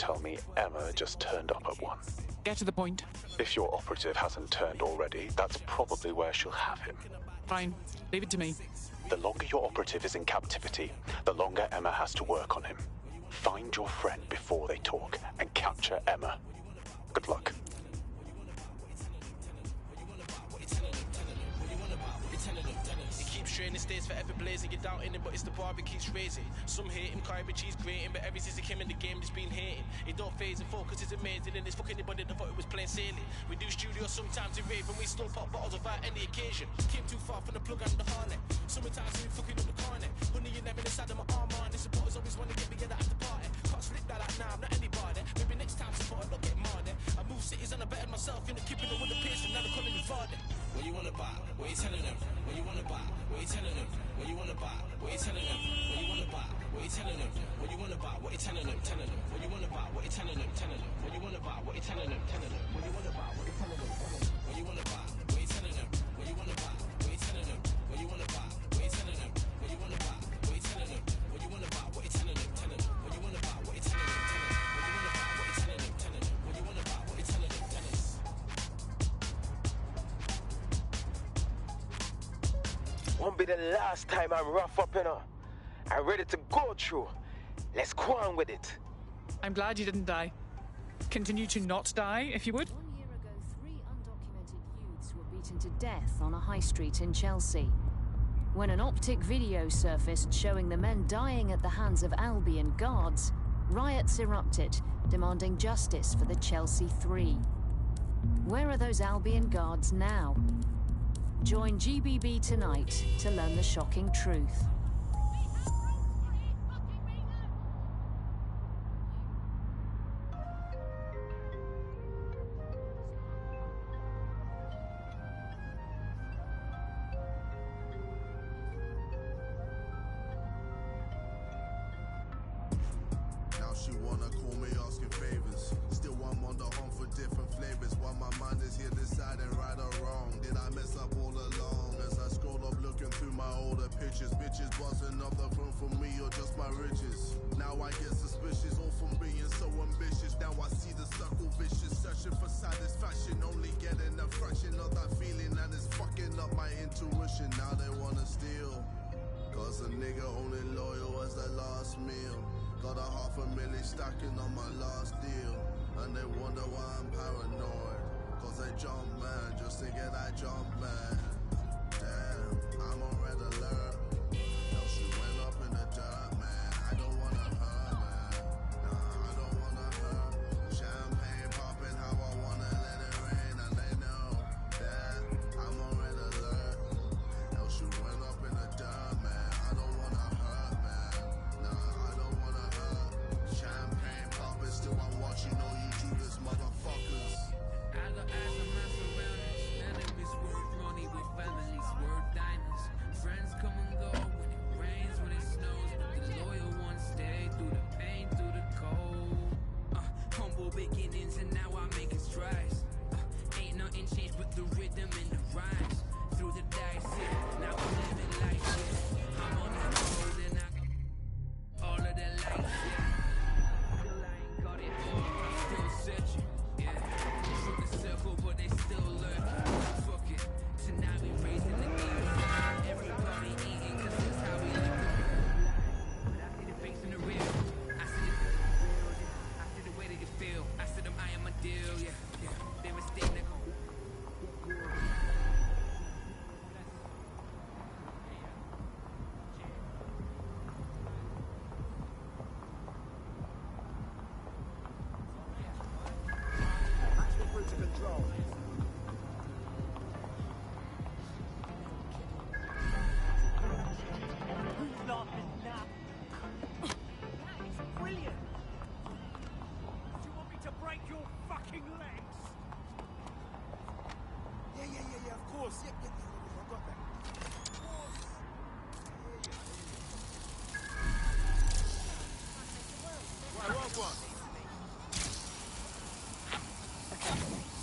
tell me Emma just turned up at 1. Get to the point. If your operative hasn't turned already, that's probably where she'll have him. Fine. Leave it to me. The longer your operative is in captivity, the longer Emma has to work on him. Find your friend before they talk and capture Emma. Good luck. The stays forever blazing, you're doubting him, but it's the bar that keeps raising. Some hate him, Kyrie G's grating, but ever since he came in the game, he's been hating. He don't phase and focus, it's amazing, and it's fuck anybody that thought it was plain sailing. We do studio sometimes in rave, and we still pop bottles without any occasion. Came too far from the plug and the harness. Sometimes we fucking up the corner. Honey, you're never inside of my arm on. The supporters always want to get me at the party. Can't slip that out now, I'm not anybody. Maybe next time support, I'll get money. I move cities and I better myself, in the keeping it with the pace, and now they're calling me father. What you wanna buy? What you telling them? What you wanna buy? What you telling them? What you wanna buy? What you telling them? What you wanna buy? What you telling them? What you wanna buy? What you telling them? Telling them. What you wanna buy? What you telling them? Telling them. What you wanna buy? What you telling them? Telling them. What you wanna buy? What you telling them? Telling them. What you wanna buy? What you telling them? What you wanna buy? What you telling them? What you wanna buy? What you telling them? What you wanna buy? What you telling them? What you wanna buy? What you telling them? Telling them. What you wanna buy? What you telling them? Telling them. What you wanna buy? What you telling them? Telling them. What you wanna buy? What you telling them? Telling them. Won't be the last time I'm rough up, you know. I'm ready to go through. Let's go on with it. I'm glad you didn't die. Continue to not die, if you would. 1 year ago, 3 undocumented youths were beaten to death on a high street in Chelsea. When an optic video surfaced showing the men dying at the hands of Albion guards, riots erupted, demanding justice for the Chelsea 3. Where are those Albion guards now? Join GBB tonight to learn the shocking truth. Now she wanna call me asking favors. Still I'm on the hunt for different flavors. While my mind is here deciding right or wrong. Did I mess up all along? As I scroll up looking through my older pictures. Bitches buzzing up the phone for me or just my riches. Now I get suspicious, all from being so ambitious. Now I see the circle vicious, searching for satisfaction, only getting a fraction of that feeling, and it's fucking up my intuition. Now they wanna steal, cause a nigga only loyal as the last meal. Got $500,000 stacking on my last deal, and they wonder why I'm paranoid. Cause they jump man, just to get that jump man. Damn, I'm on red alert. No, she went up in the dirt, man. I don't wanna hurt, man. Nah, I don't wanna hurt. Champagne popping how I wanna, let it rain, and they know that I'm on red alert. No, she went up in the dirt, man. I don't wanna hurt, man. Nah, I don't wanna hurt. Champagne popping, still I'm watching all you Judas motherfuckers. I got eyes on my surroundings. Enemies worth money with families worth diamonds. Friends come and go when it rains, when it snows. But the loyal ones stay through the pain, through the cold. Humble beginnings and now I'm making strides. Ain't nothing changed but the rhythm and the rhymes. Through the dice, yeah. Now I'm living life, yeah. I'm on the road and I got all of the lights, yeah. Still I ain't got it all. I'm still searching, yeah. Through the circle, but they still lurking. Fuck it. Tonight we raising the glass. Everybody eating, cause that's how we live. But I see the face in the real. I see the real. I see the way that you feel. I see them, I am a deal, yeah. Yeah. They mistake, nigga.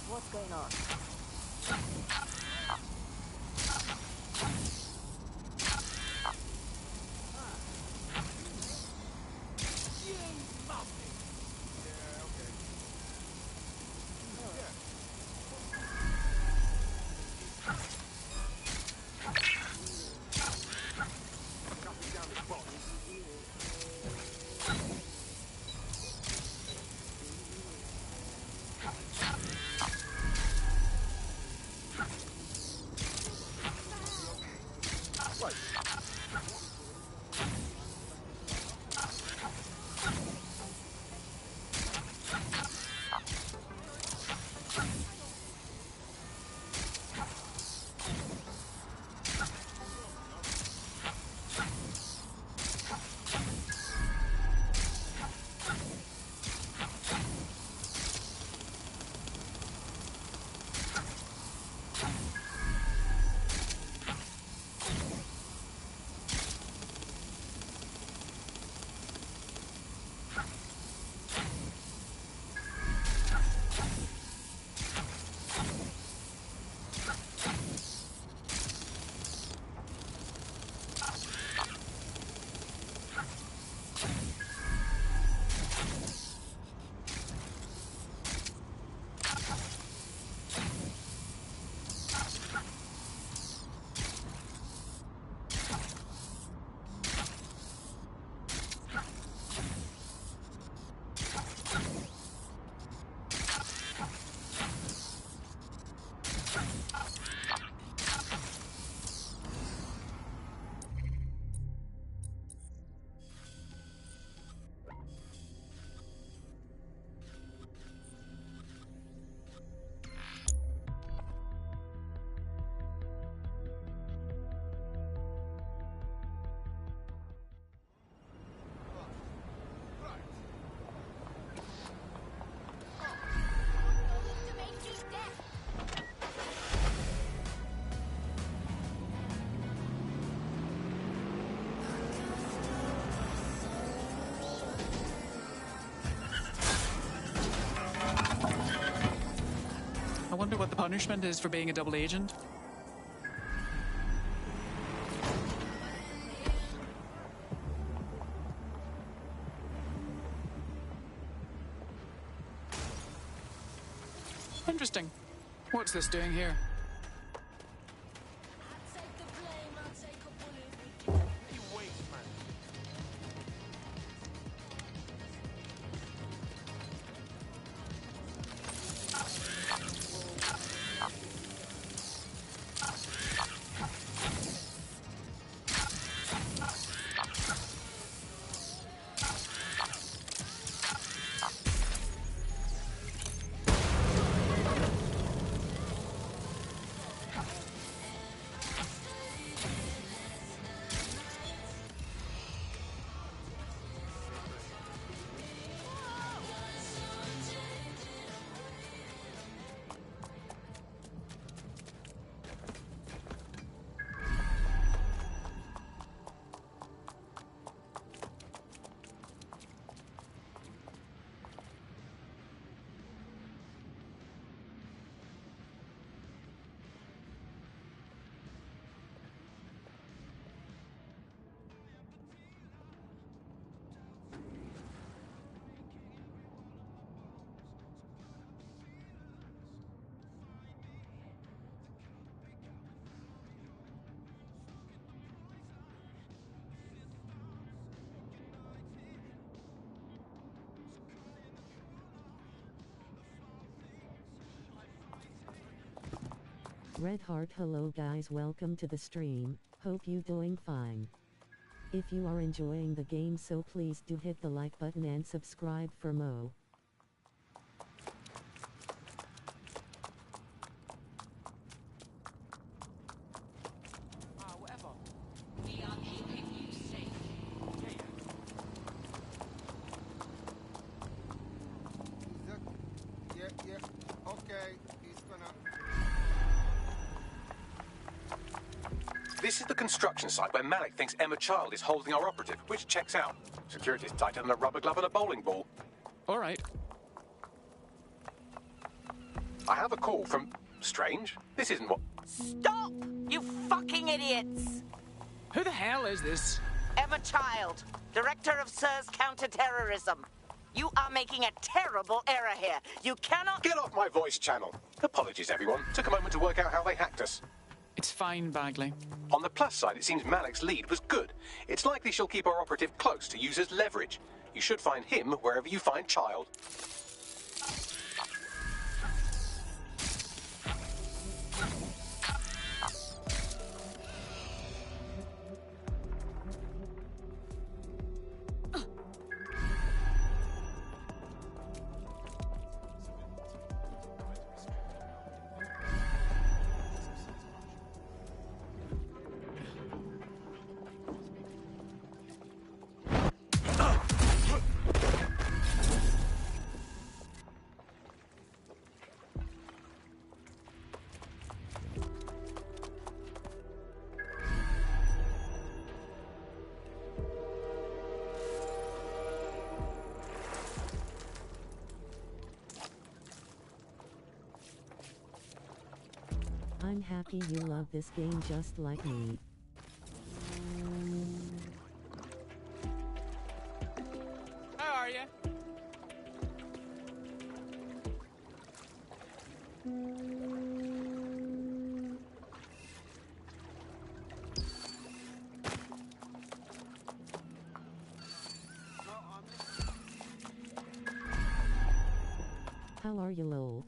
What's going on? wonder what the punishment is for being a double agent. Interesting. What's this doing here? Red Heart, hello guys, welcome to the stream, hope you doing fine. If you are enjoying the game, so please do hit the like button and subscribe for more. This is the construction site where Malik thinks Emma Child is holding our operative, which checks out. Security's tighter than a rubber glove and a bowling ball. All right. I have a call from... Strange? This isn't what... Stop! You fucking idiots! Who the hell is this? Emma Child, Director of SIR's Counter-Terrorism. You are making a terrible error here. You cannot... Get off my voice channel. Apologies, everyone. Took a moment to work out how they hacked us. It's fine, Bagley. On the plus side, it seems Malik's lead was good. It's likely she'll keep our operative close to use as leverage. You should find him wherever you find Child. I'm happy you love this game just like me. How are you? How are you, lol?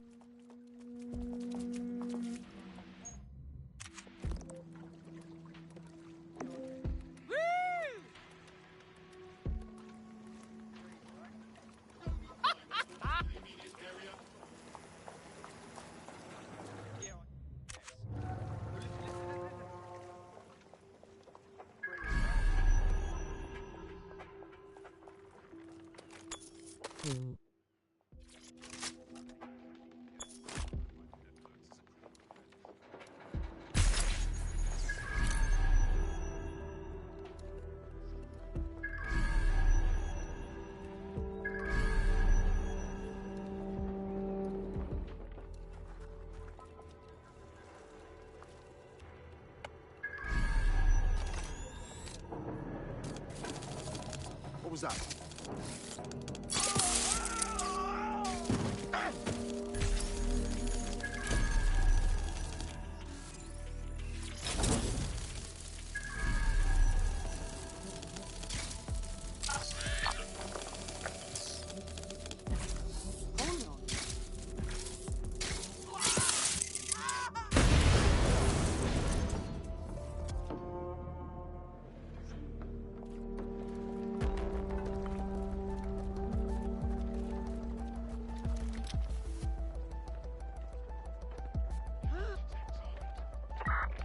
Ooh. Close up.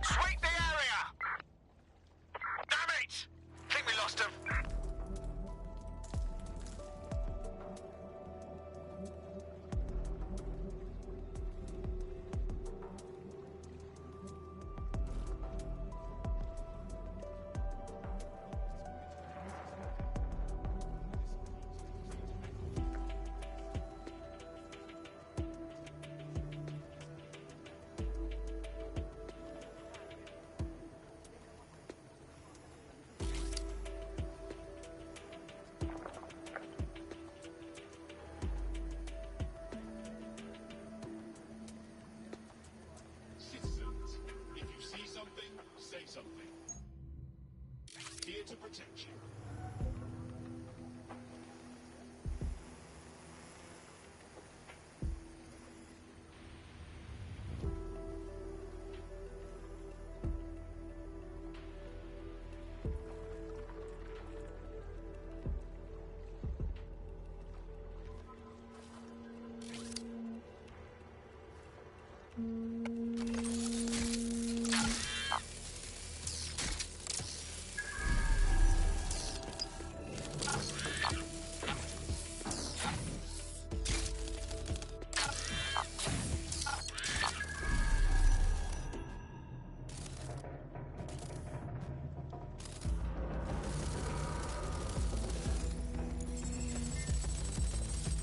Sweep the area! Damn it! Think we lost him. Citizens, if you see something, say something. Here to protect you.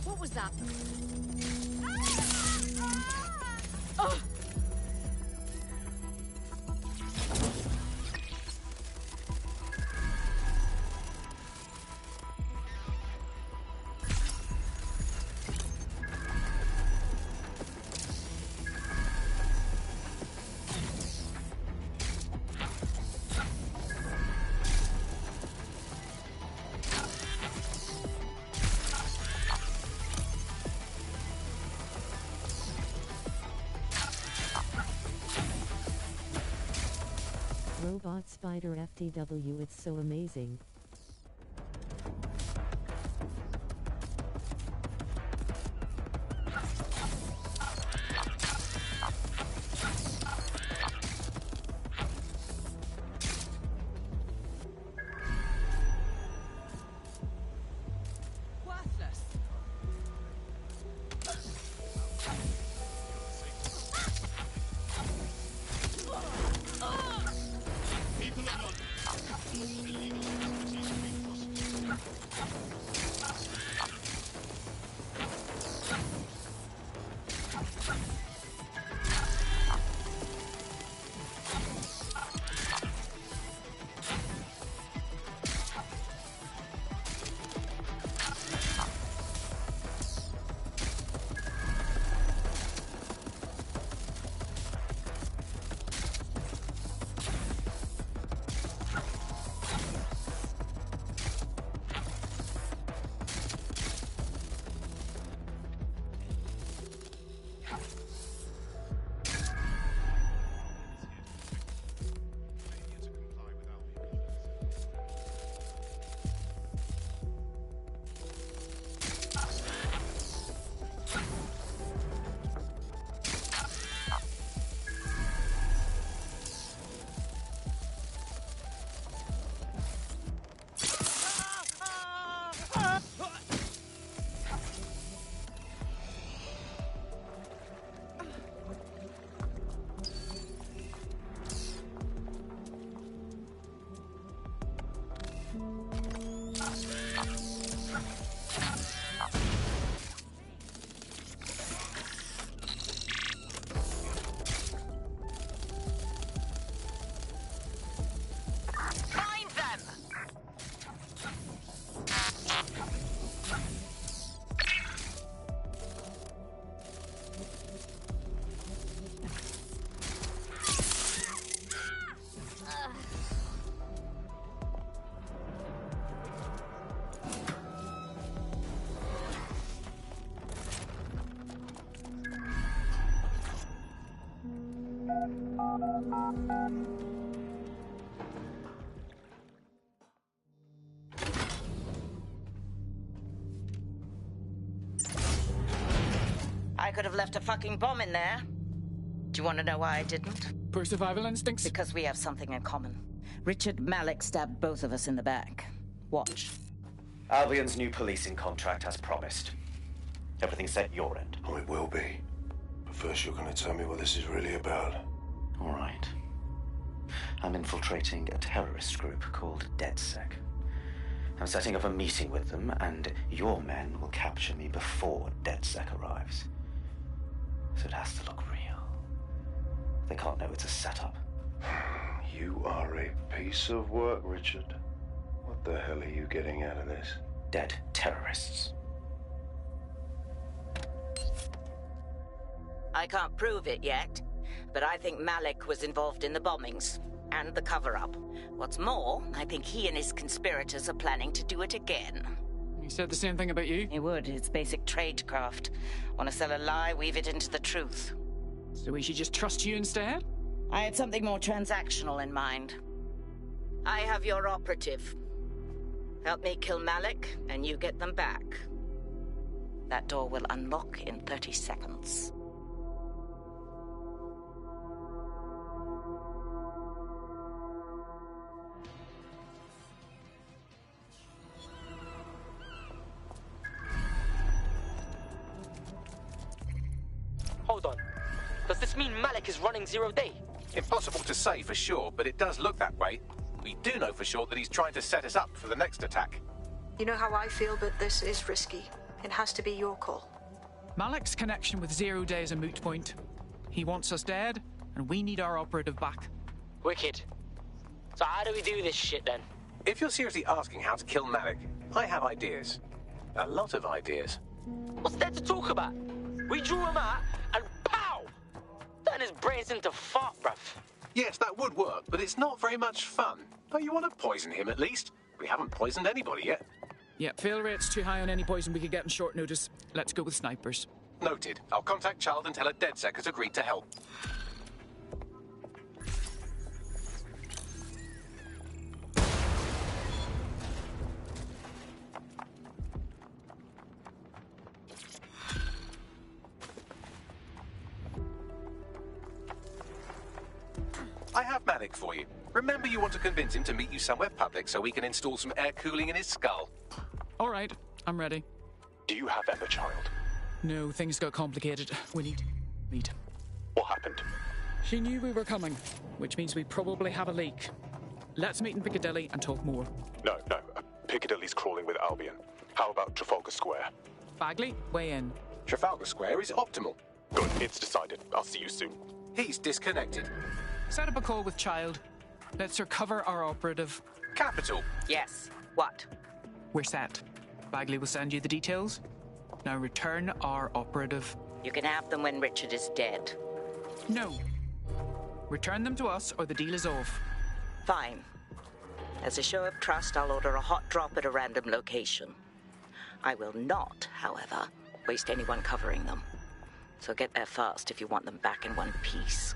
What was that? Robot Spider FTW, it's so amazing. People of London, illegal I could have left a fucking bomb in there. Do you want to know why I didn't? Poor survival instincts? Because we have something in common. Richard Malik stabbed both of us in the back. Watch. Albion's new policing contract as promised. Everything set your end. Oh, it will be. But first you're going to tell me what this is really about. All right. I'm infiltrating a terrorist group called DedSec. I'm setting up a meeting with them, and your men will capture me before DedSec arrives. So it has to look real. They can't know it's a setup. You are a piece of work, Richard. What the hell are you getting out of this? Dead terrorists. I can't prove it yet, but I think Malik was involved in the bombings and the cover-up. What's more, I think he and his conspirators are planning to do it again. He said the same thing about you? He would. It's basic tradecraft. Want to sell a lie, weave it into the truth. So we should just trust you instead? I had something more transactional in mind. I have your operative. Help me kill Malik, and you get them back. That door will unlock in 30 seconds. Hold on. Does this mean Malik is running 0 day? Impossible to say for sure, but it does look that way. We do know for sure that he's trying to set us up for the next attack. You know how I feel, but this is risky. It has to be your call. Malik's connection with 0 day is a moot point. He wants us dead, and we need our operative back. Wicked. So how do we do this shit then? If you're seriously asking how to kill Malik, I have ideas. A lot of ideas. What's there to talk about? We drew him out, and pow! Turn his brains into fart, bruv. Yes, that would work, but it's not very much fun. Don't you want to poison him at least? We haven't poisoned anybody yet. Yeah, fail rate's too high on any poison we could get on short notice. Let's go with snipers. Noted. I'll contact Child and tell her DedSec has agreed to help. I have Malik for you. Remember, you want to convince him to meet you somewhere public so we can install some air cooling in his skull. All right, I'm ready. Do you have Emma, Child? No, things got complicated. We need. What happened? She knew we were coming, which means we probably have a leak. Let's meet in Piccadilly and talk more. No. Piccadilly's crawling with Albion. How about Trafalgar Square? Bagley, weigh in. Trafalgar Square is optimal. Good, it's decided. I'll see you soon. He's disconnected. Set up a call with Child. Let's recover our operative. Capital. Yes. What? We're set. Bagley will send you the details. Now return our operative. You can have them when Richard is dead. No. Return them to us or the deal is off. Fine. As a show of trust, I'll order a hot drop at a random location. I will not, however, waste anyone covering them. So get there fast if you want them back in one piece.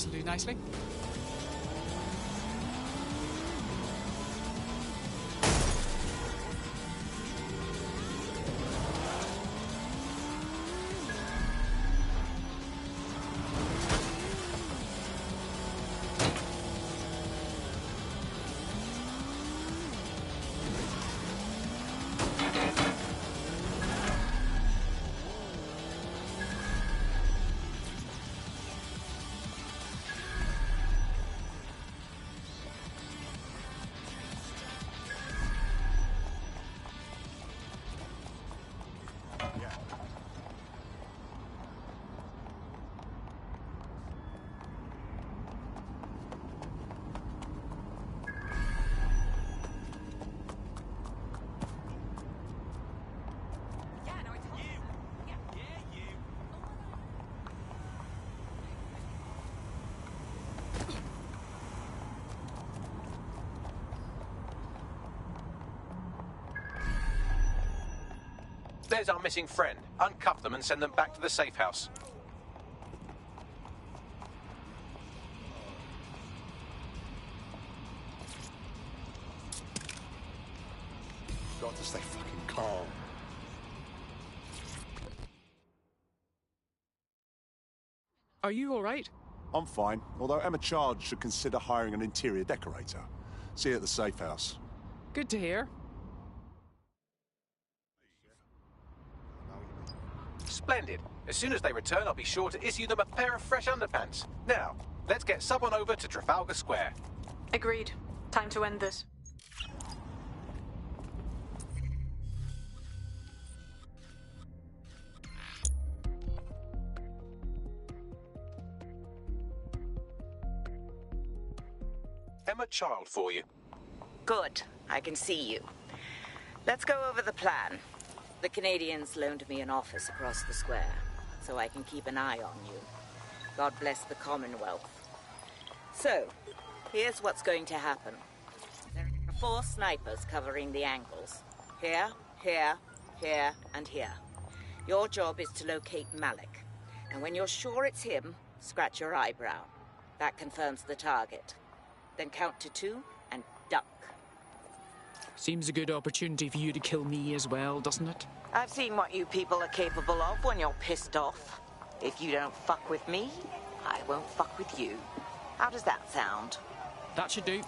This'll do nicely. There's our missing friend. Uncuff them and send them back to the safe house. Got to stay fucking calm. Are you all right? I'm fine, although Emma Chard should consider hiring an interior decorator. See you at the safe house. Good to hear. Splendid. As soon as they return, I'll be sure to issue them a pair of fresh underpants. Now, let's get someone over to Trafalgar Square. Agreed. Time to end this. Emma Child for you. Good. I can see you. Let's go over the plan. The Canadians loaned me an office across the square, so I can keep an eye on you. God bless the Commonwealth. So, here's what's going to happen. There are 4 snipers covering the angles. Here, here, here, and here. Your job is to locate Malik. And when you're sure it's him, scratch your eyebrow. That confirms the target. Then count to 2 and duck. Seems a good opportunity for you to kill me as well, doesn't it? I've seen what you people are capable of when you're pissed off. If you don't fuck with me, I won't fuck with you. How does that sound? That should do.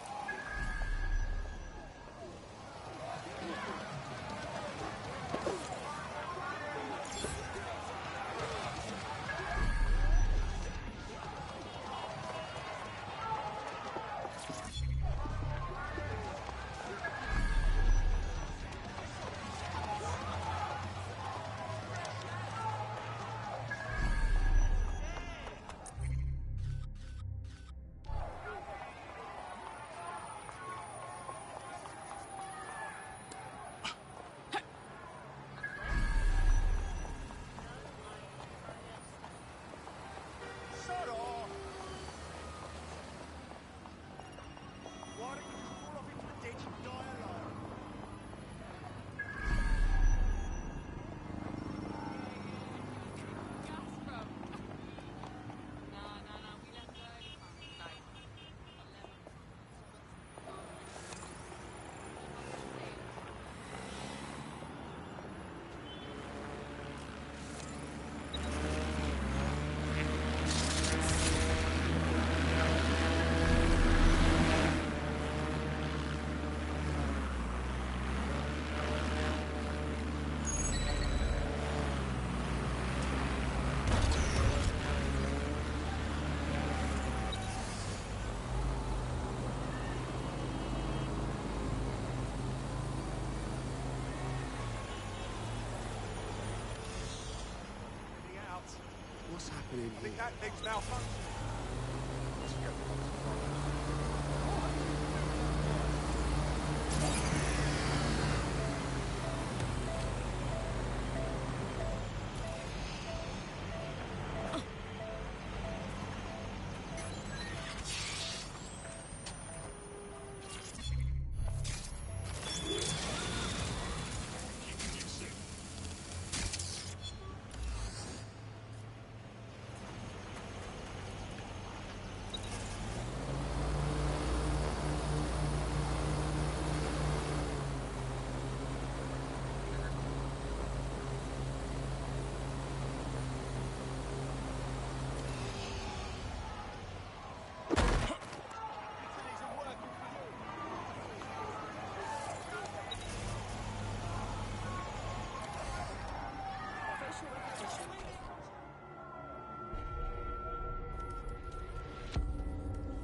What's happening here? I think that thing's malfunctioning.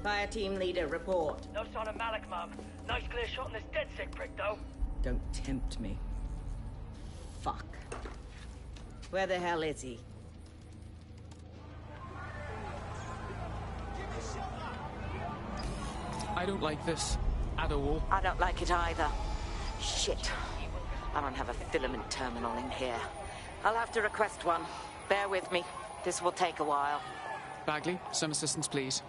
Fire team leader, report. No sign of Malik, Mum. Nice clear shot on this DedSec prick, though. Don't tempt me. Fuck. Where the hell is he? I don't like this. At all. I don't like it either. Shit. I don't have a filament terminal in here. I'll have to request one. Bear with me. This will take a while. Bagley, some assistance, please.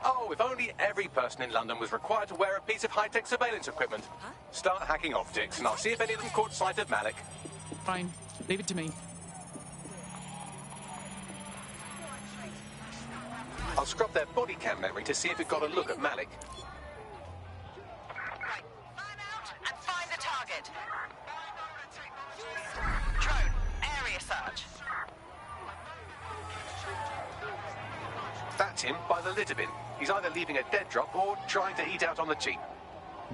Oh, if only every person in London was required to wear a piece of high-tech surveillance equipment. Huh? Start hacking optics, and I'll see if any of them caught sight of Malik. Fine. Leave it to me. I'll scrub their body cam memory to see if it got a look at Malik. Right. Fan out and find the target. Drone, area search. That's him by the litter bin. He's either leaving a dead drop or trying to eat out on the cheap.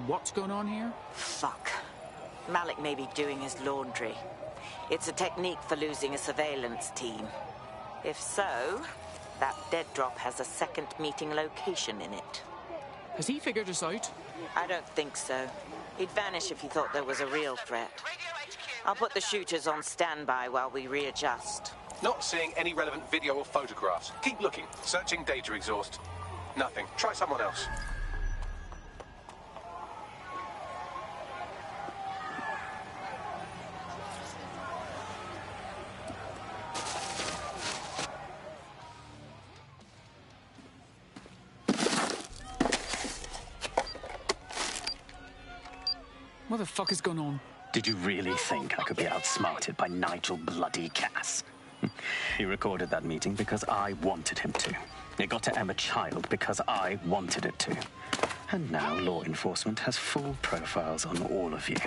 What's going on here? Fuck. Malik may be doing his laundry. It's a technique for losing a surveillance team. If so, that dead drop has a second meeting location in it. Has he figured us out? I don't think so. He'd vanish if he thought there was a real threat. I'll put the shooters on standby while we readjust. Not seeing any relevant video or photographs. Keep looking. Searching data exhaust. Nothing. Try someone else. What the fuck is going on? Did you really think I could be outsmarted by Nigel bloody Cass? He recorded that meeting because I wanted him to. It got to Emma Child because I wanted it to. And now law enforcement has full profiles on all of you.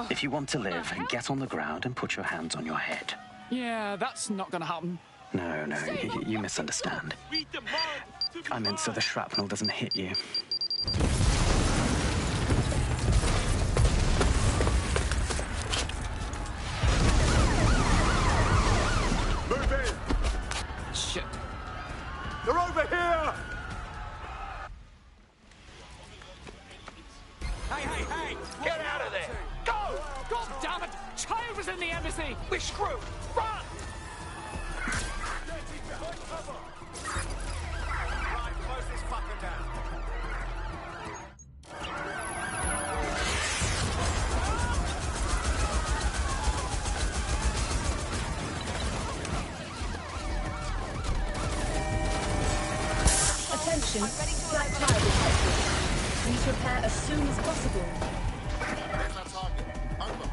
If you want to live, get on the ground and put your hands on your head. Yeah, that's not gonna happen. No, you misunderstand. I meant so the shrapnel doesn't hit you. Move in! Shit. They're over here! Hey! Get out of there! Go! God damn it! Child was in the embassy! We're screwed! Run! Right, close this fucker down. Attention, flight tire detected. Please repair as soon as possible. There's our target. Over.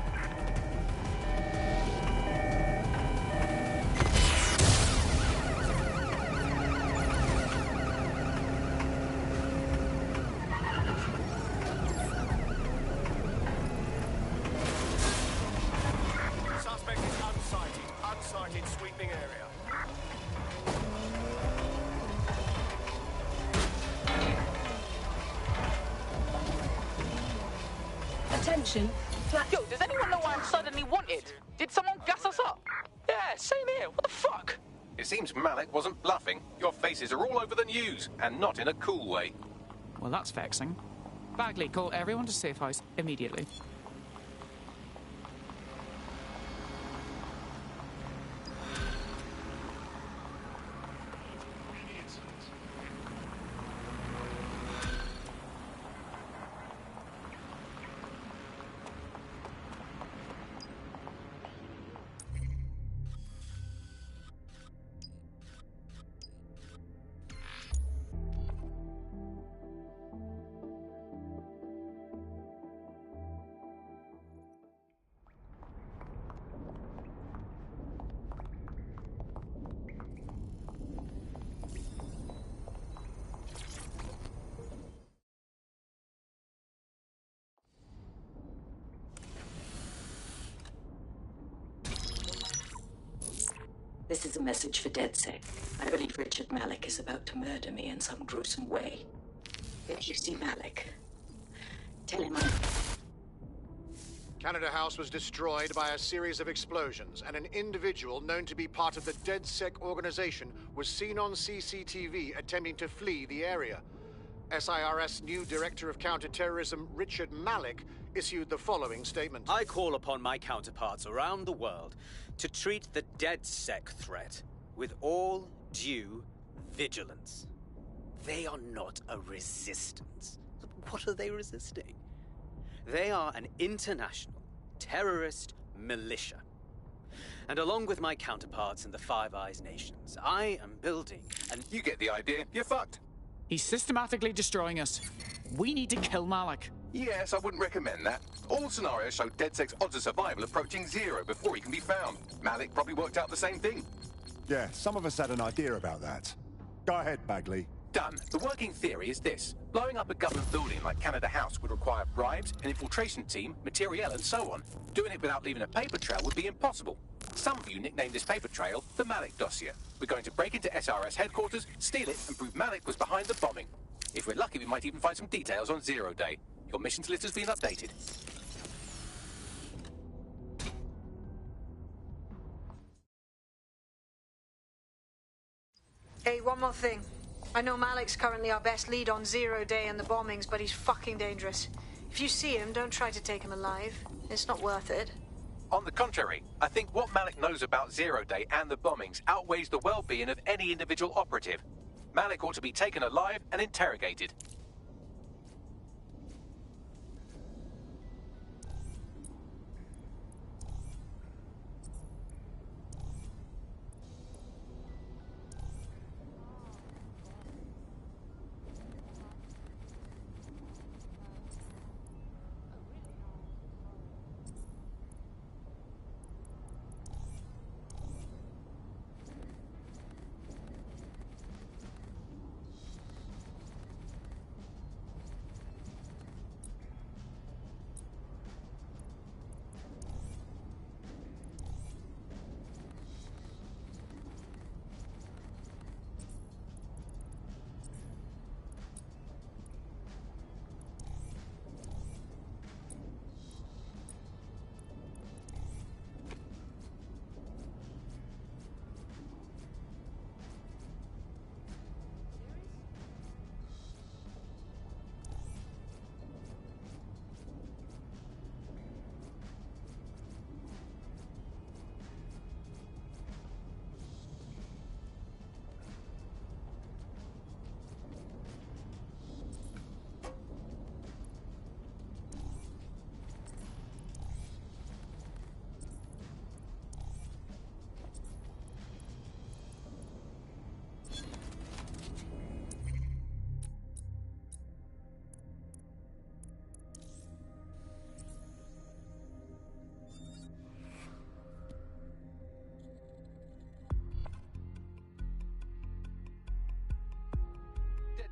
Suspect is unsighted. Unsighted sweeping area. Attention, flight... Yo, does anyone know why I'm suddenly wanted? Did someone gas us up? Yeah, same here. What the fuck? It seems Malik wasn't bluffing. Your faces are all over the news, and not in a cool way. Well, that's vexing. Bagley, call everyone to safe house immediately. This is a message for DedSec. I believe Richard Malik is about to murder me in some gruesome way. If you see Malik, tell him I'm... Canada House was destroyed by a series of explosions, and an individual known to be part of the DedSec organization was seen on CCTV attempting to flee the area. SIRS new Director of Counterterrorism Richard Malik issued the following statement. I call upon my counterparts around the world to treat the DedSec threat with all due vigilance. They are not a resistance. What are they resisting? They are an international terrorist militia. And along with my counterparts in the Five Eyes nations, I am building and you get the idea. You're fucked. He's systematically destroying us. We need to kill Malik. Yes, I wouldn't recommend that. All scenarios show DedSec's odds of survival approaching 0 before he can be found. Malik probably worked out the same thing. Yeah, some of us had an idea about that. Go ahead, Bagley. Done. The working theory is this. Blowing up a government building like Canada House would require bribes, an infiltration team, materiel, and so on. Doing it without leaving a paper trail would be impossible. Some of you nicknamed this paper trail the Malik dossier. We're going to break into SRS headquarters, steal it, and prove Malik was behind the bombing. If we're lucky, we might even find some details on 0 Day. Your missions list has been updated. Hey, one more thing. I know Malik's currently our best lead on 0 Day and the bombings, but he's fucking dangerous. If you see him, don't try to take him alive. It's not worth it. On the contrary, I think what Malik knows about 0 Day and the bombings outweighs the well-being of any individual operative. Malik ought to be taken alive and interrogated.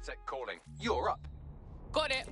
DedSec calling. You're up. Got it.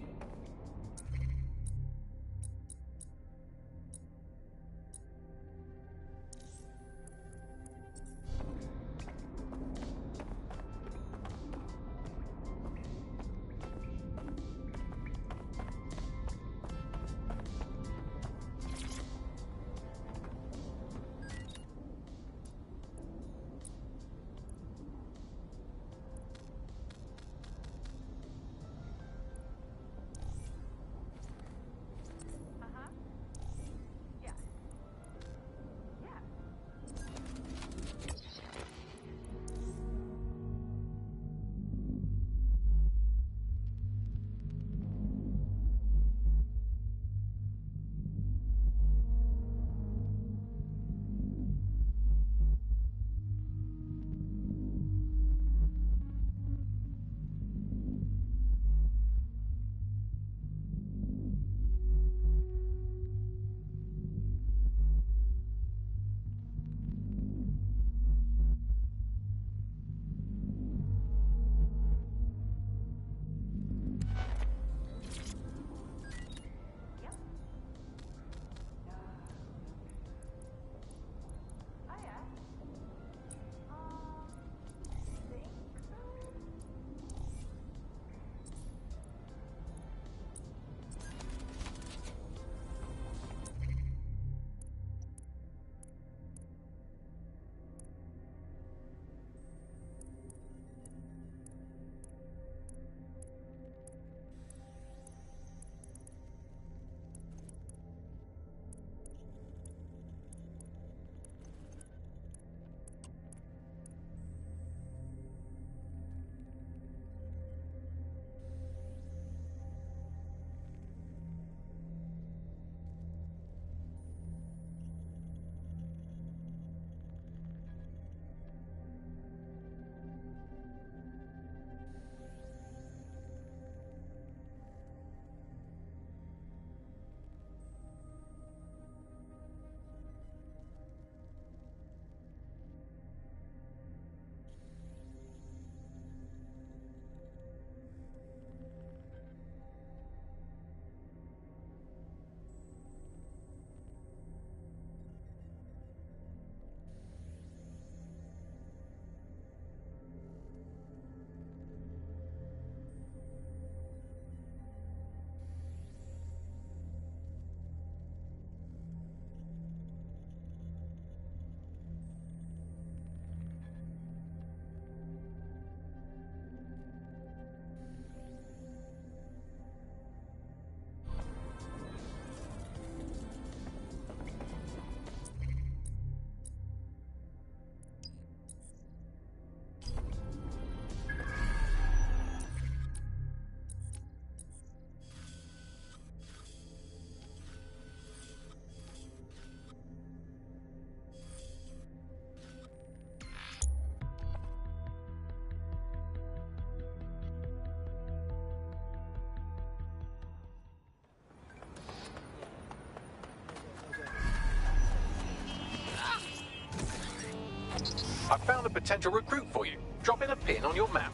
I've found a potential recruit for you. Drop in a pin on your map.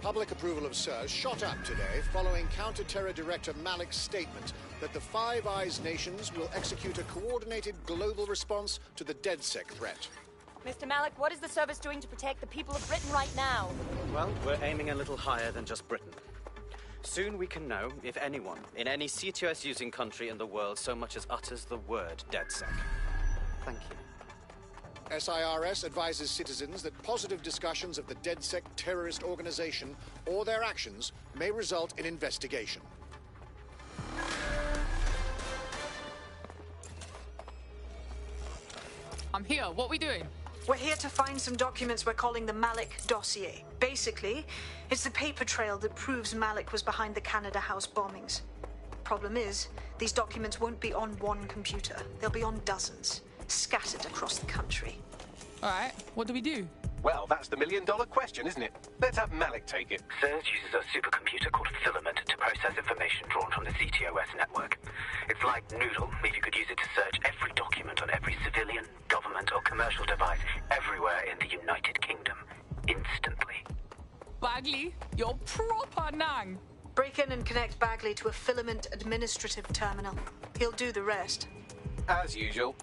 Public approval of Sirs shot up today following Counter-Terror Director Malik's statement that the Five Eyes nations will execute a coordinated global response to the DedSec threat. Mr. Malik, what is the service doing to protect the people of Britain right now? Well, we're aiming a little higher than just Britain. Soon we can know if anyone in any CTOS-using country in the world so much as utters the word DedSec. Thank you. SIRS advises citizens that positive discussions of the DedSec terrorist organization or their actions may result in investigation. I'm here. What are we doing? We're here to find some documents we're calling the Malik dossier. Basically, it's the paper trail that proves Malik was behind the Canada House bombings. Problem is, these documents won't be on one computer. They'll be on dozens, scattered across the country. All right, what do we do? Well, that's the million-dollar question, isn't it? Let's have Malik take it. SIRS uses a supercomputer called Filament to process information drawn from the CTOS network. It's like Noodle, if you could use it to search every document on every civilian, government, or commercial device everywhere in the United Kingdom, instantly. Bagley, you're proper nang. Break in and connect Bagley to a Filament administrative terminal. He'll do the rest. As usual.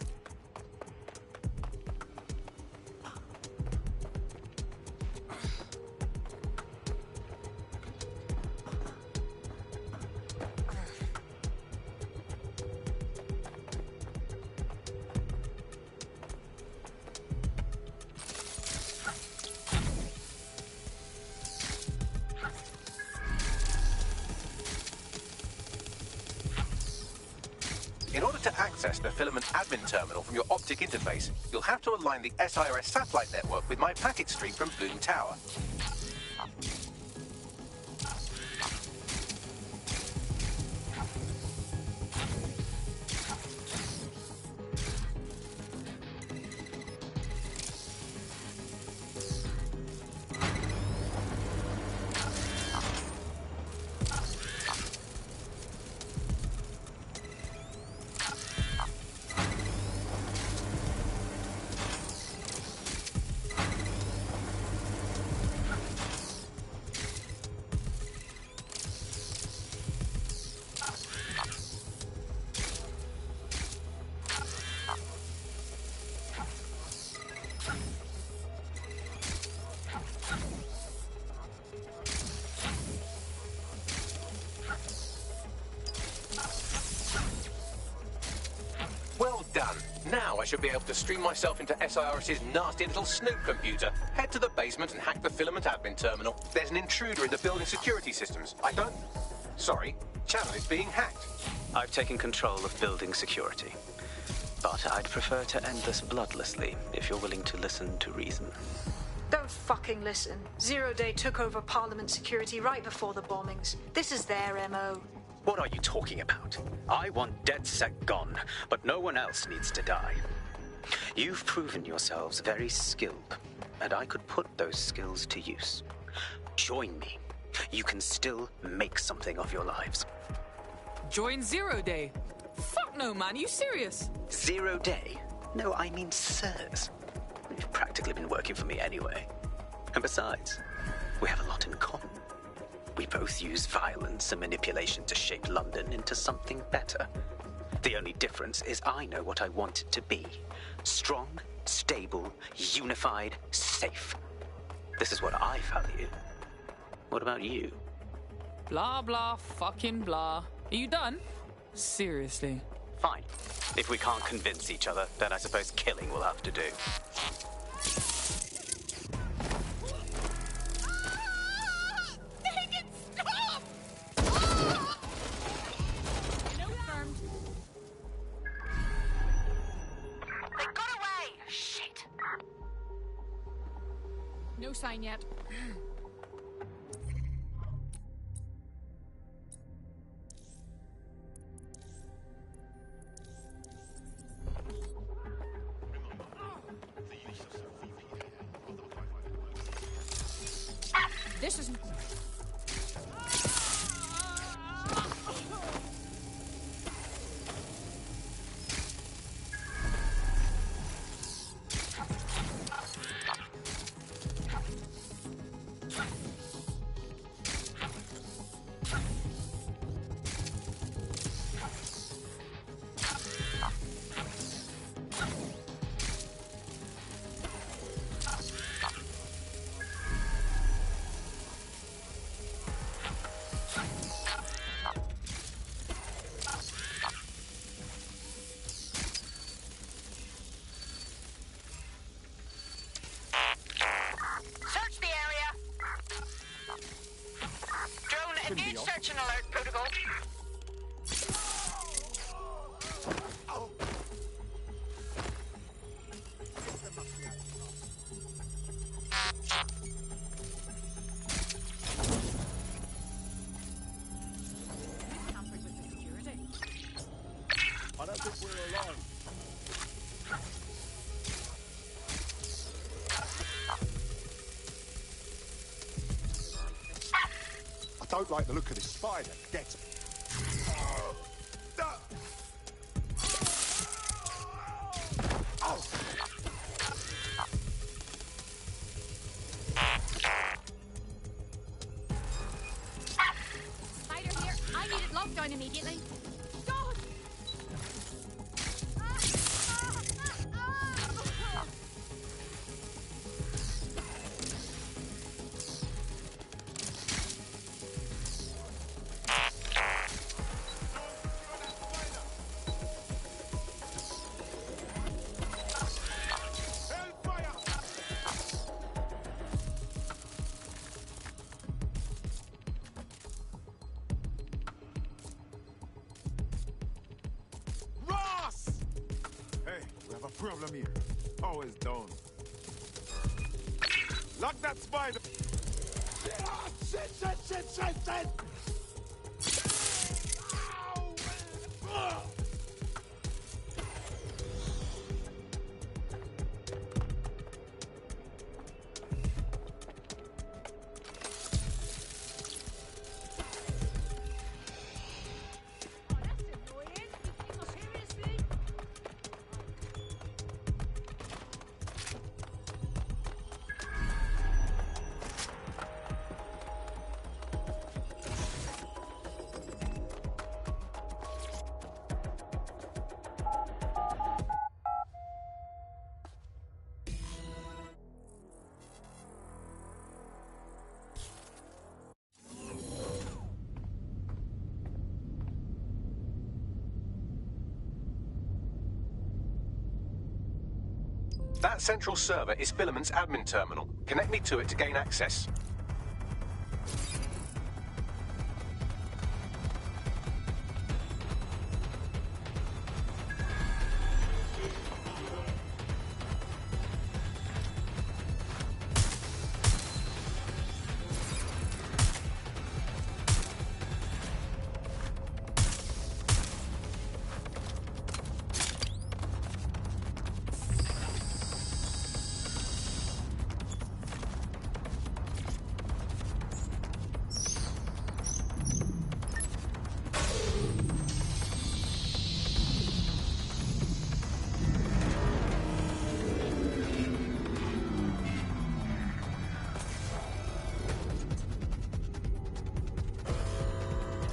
In order to access the Filament admin terminal from your optic interface, you'll have to align the SIRS satellite network with my packet stream from Bloom Tower. Well done. Now I should be able to stream myself into SIRS's nasty little snoop computer, head to the basement and hack the Filament admin terminal. There's an intruder in the building security systems. Sorry, channel is being hacked. I've taken control of building security. But I'd prefer to end this bloodlessly, if you're willing to listen to reason. Don't fucking listen. Zero Day took over Parliament security right before the bombings. This is their MO. What are you talking about? I want DedSec gone, but no one else needs to die. You've proven yourselves very skilled, and I could put those skills to use. Join me. You can still make something of your lives. Join Zero Day? Fuck no, man. Are you serious? 0 Day? No, I mean SIRS. You've practically been working for me anyway. And besides, we have a lot in common. We both use violence and manipulation to shape London into something better. The only difference is I know what I want it to be. Strong, stable, unified, safe. This is what I value. What about you? Blah, blah, fucking blah. Are you done? Seriously. Fine. If we can't convince each other, then I suppose killing will have to do. No sign yet. This isn't... Action alert, protocol. I don't think we're alone. I don't like the look of this spider. Get it. Spider here. I need it locked down immediately. God! Problem here. Always done. Lock that spider! Shit! That central server is Filament's admin terminal. Connect me to it to gain access.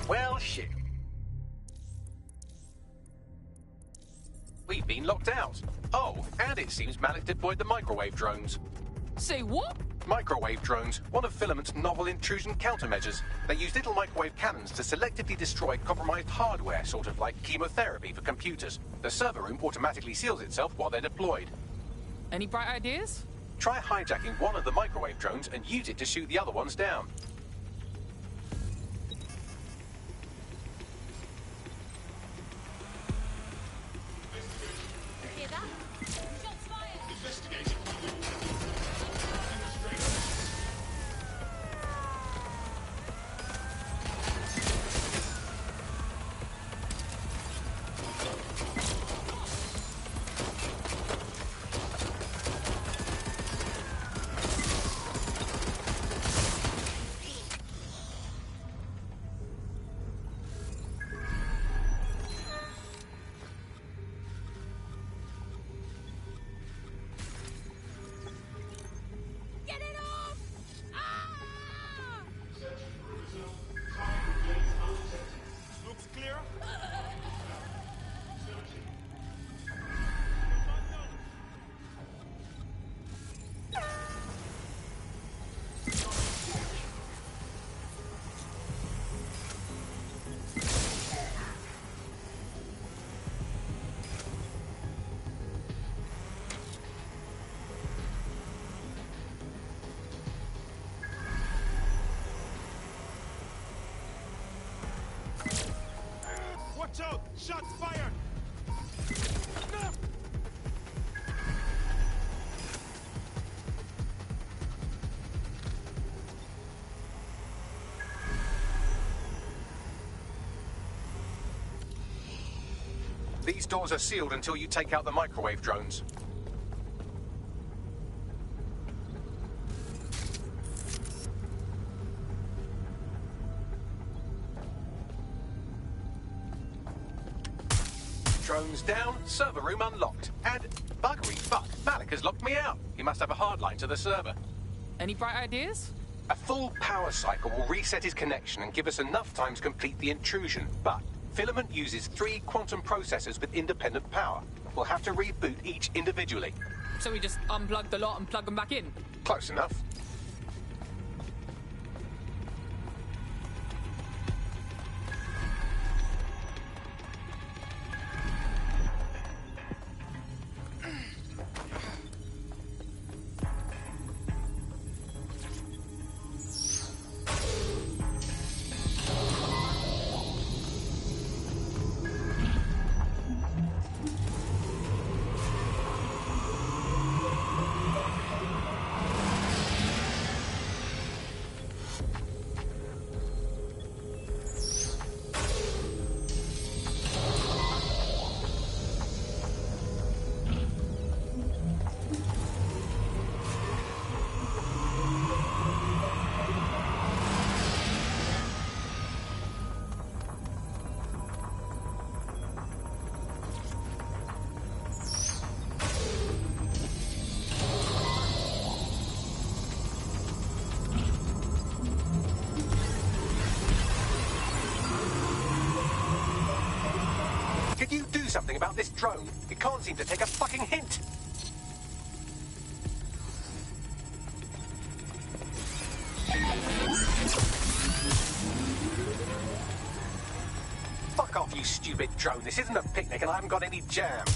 Well, shit. We've been locked out. Oh, and it seems Malik deployed the microwave drones. Say what? Microwave drones, one of Filament's novel intrusion countermeasures. They use little microwave cannons to selectively destroy compromised hardware, sort of like chemotherapy for computers. The server room automatically seals itself while they're deployed. Any bright ideas? Try hijacking one of the microwave drones and use it to shoot the other ones down. Shots fired! These doors are sealed until you take out the microwave drones. Drones down, server room unlocked. And buggery fuck, Malik has locked me out. He must have a hard line to the server. Any bright ideas? A full power cycle will reset his connection and give us enough time to complete the intrusion. But Filament uses 3 quantum processors with independent power. We'll have to reboot each individually. So we just unplug the lot and plug them back in? Close enough. Could you do something about this drone? It can't seem to take a fucking hint. Fuck off, you stupid drone. This isn't a picnic and I haven't got any jam.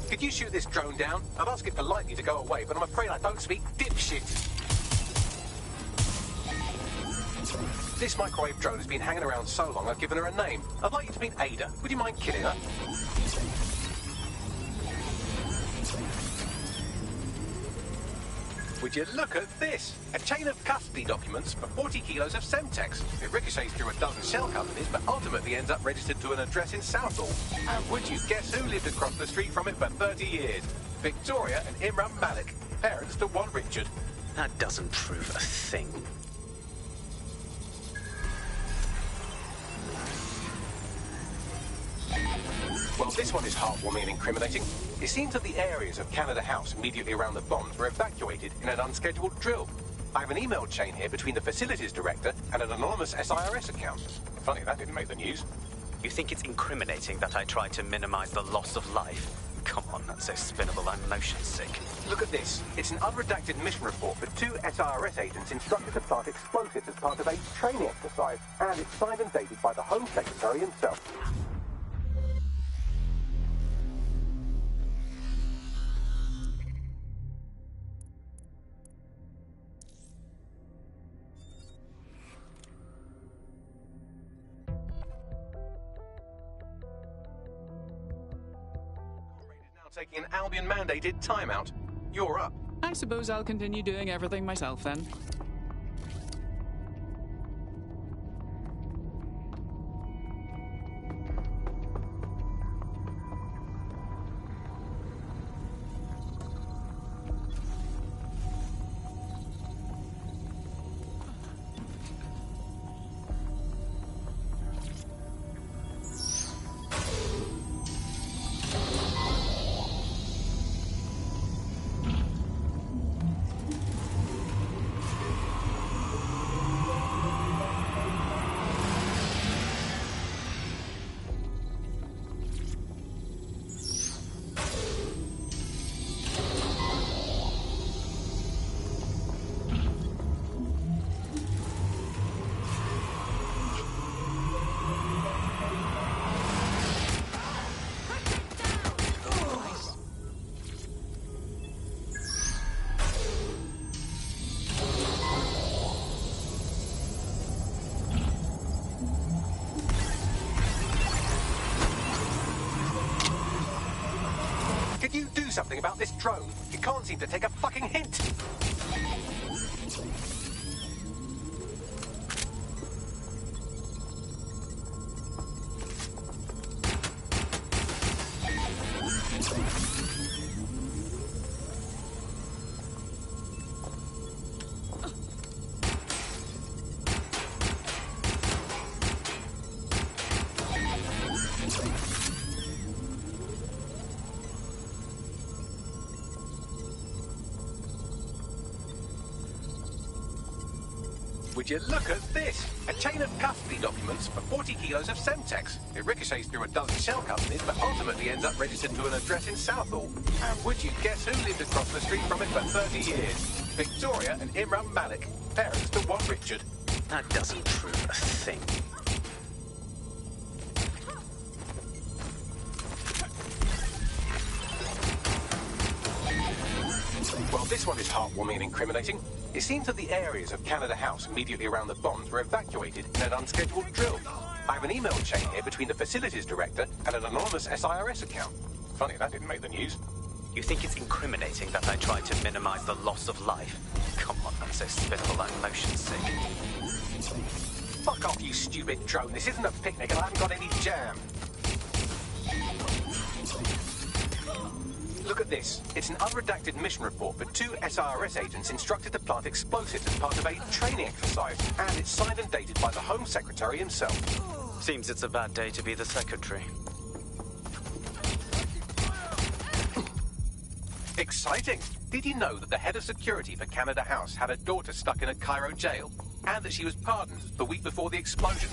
Could you shoot this drone down? I'd ask it politely to go away, but I'm afraid I don't speak dipshit. This microwave drone has been hanging around so long I've given her a name. I'd like you to meet Ada. Would you mind killing her? Would you look at this? A chain of custody documents for 40 kilos of Semtex. It ricochets through a dozen shell companies, but ultimately ends up registered to an address in Southall. And would you guess who lived across the street from it for 30 years? Victoria and Imran Malik, parents to one Richard. That doesn't prove a thing. Well, this one is heartwarming and incriminating. It seems that the areas of Canada House immediately around the bombs were evacuated in an unscheduled drill. I have an email chain here between the facilities director and an anonymous SIRS account. Funny that didn't make the news. You think it's incriminating that I tried to minimize the loss of life? Come on, that's so spinnable, I'm motion sick. Look at this. It's an unredacted mission report for 2 SIRS agents instructed to plant explosives as part of a training exercise. And it's signed and dated by the Home Secretary himself. Taking an Albion mandated timeout. You're up. I suppose I'll continue doing everything myself then. something about this drone. You can't seem to take a fucking hint. Would you look at this? A chain of custody documents for 40 kilos of Semtex. It ricochets through a dozen shell companies, but ultimately ends up registered to an address in Southall. And would you guess who lived across the street from it for 30 years? Victoria and Imran Malik, parents to one Richard. That doesn't prove a thing. Well, this one is heartwarming and incriminating. It seems that the areas of Canada House immediately around the bombs were evacuated in an unscheduled drill. I have an email chain here between the facilities director and an anonymous SIRS account. Funny that didn't make the news. You think it's incriminating that I tried to minimize the loss of life? Come on, that's so spiteful I'm motion sick. Fuck off, you stupid drone. This isn't a picnic and I haven't got any jam. Look at this. It's an unredacted mission report for 2 SIRS agents instructed to plant explosives as part of a training exercise. And it's signed and dated by the Home Secretary himself. Seems it's a bad day to be the secretary. Exciting! Did you know that the head of security for Canada House had a daughter stuck in a Cairo jail? And that she was pardoned the week before the explosion?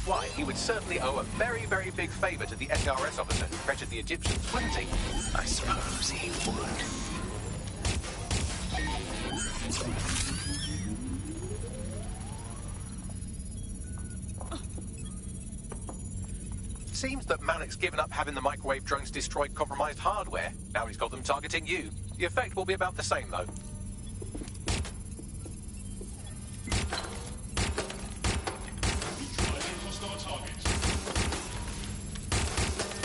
Why, he would certainly owe a very, very big favour to the SRS officer who pressured the Egyptians, wouldn't he? I suppose he would. Seems that Malik's given up having the microwave drones destroy compromised hardware. Now he's got them targeting you. The effect will be about the same, though.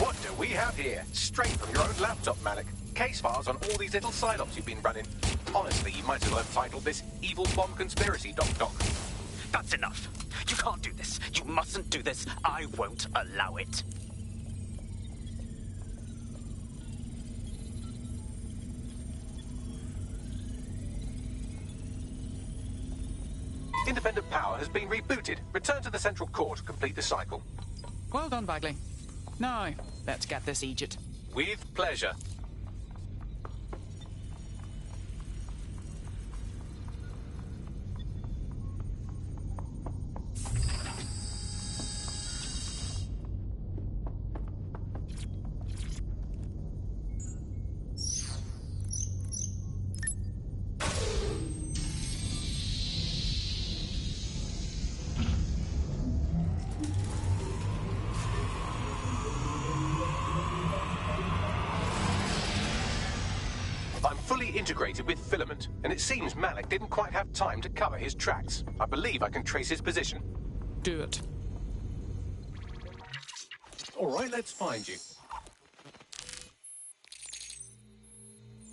What do we have here? Straight from your own laptop, Malik. Case files on all these little side ops you've been running. Honestly, you might as well have titled this Evil Bomb Conspiracy, Doc. That's enough. You can't do this. You mustn't do this. I won't allow it. Independent power has been rebooted. Return to the central core to complete the cycle. Well done, Bagley. Now, let's get this Egypt. With pleasure. Integrated with filament, and it seems Malik didn't quite have time to cover his tracks. I believe I can trace his position. Do it. All right, let's find you.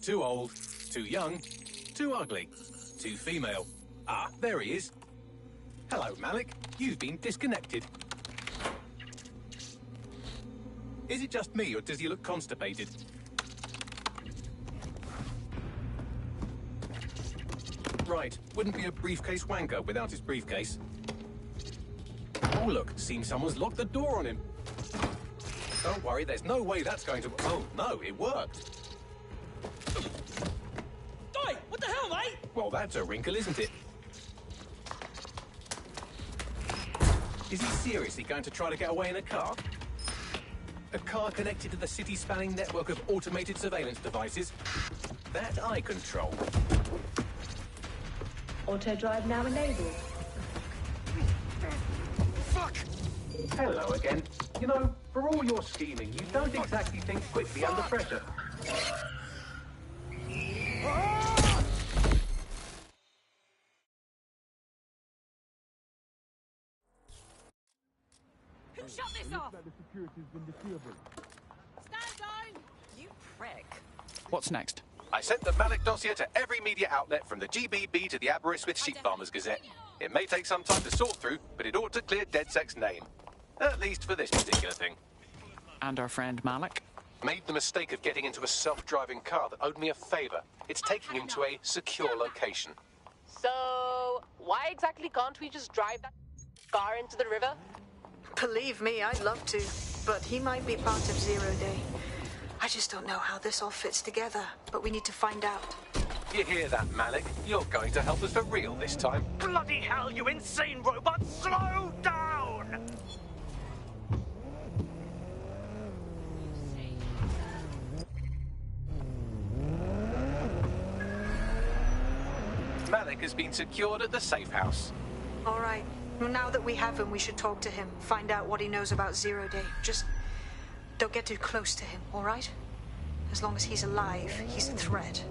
Too old, too young, too ugly, too female. Ah, there he is. Hello, Malik. You've been disconnected. Is it just me, or does he look constipated? Right, wouldn't be a briefcase wanker without his briefcase. Oh look, seems someone's locked the door on him. Don't worry, there's no way that's going to... Oh no, it worked. Oi, what the hell, mate? Well, that's a wrinkle, isn't it? Is he seriously going to try to get away in a car? A car connected to the city-spanning network of automated surveillance devices? That I control. Auto drive now enabled. Fuck! Hello again. You know, for all your scheming, you don't exactly think quickly under pressure. Who shut this off? The security's been disabled. Stand down! You prick. What's next? I sent the Malik dossier to every media outlet from the GBB to the Aberystwyth Sheep Farmers Gazette. It may take some time to sort through, but it ought to clear DedSec's name. At least for this particular thing. And our friend Malik? Made the mistake of getting into a self-driving car that owed me a favor. It's taking him to a secure location. So, why exactly can't we just drive that car into the river? Believe me, I'd love to, but he might be part of Zero Day. I just don't know how this all fits together, but we need to find out. You hear that, Malik? You're going to help us for real this time. Bloody hell, you insane robot! Slow down! Malik has been secured at the safe house. All right. Well, now that we have him, we should talk to him, find out what he knows about Zero Day. Just don't get too close to him, all right? As long as he's alive, he's a threat.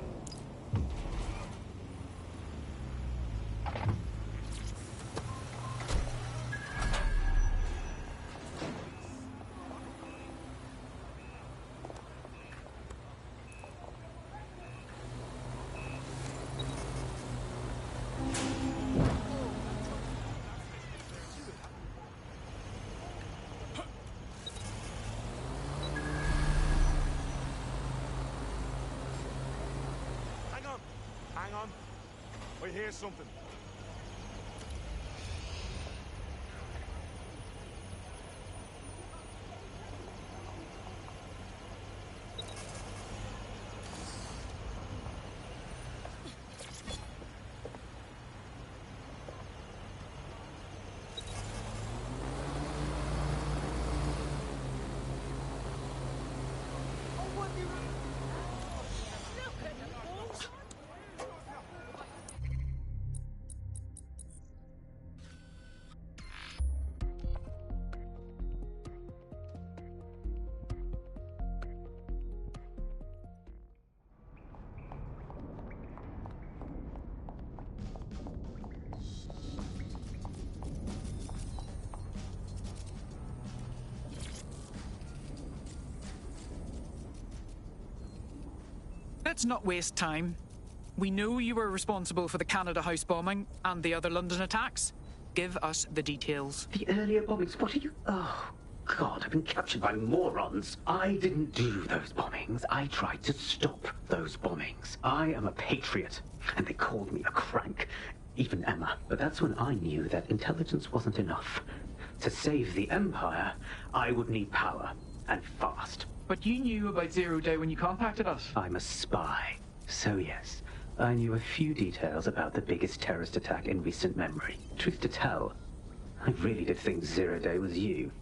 Hang on. I hear something. Let's not waste time. We know you were responsible for the Canada House bombing and the other London attacks. Give us the details. The earlier bombings? What are you... Oh, God, I've been captured by morons. I didn't do those bombings. I tried to stop those bombings. I am a patriot, and they called me a crank. Even Emma. But that's when I knew that intelligence wasn't enough. To save the Empire, I would need power, and fast. But you knew about Zero Day when you contacted us. I'm a spy. So yes, I knew a few details about the biggest terrorist attack in recent memory. Truth to tell, I really did think Zero Day was you.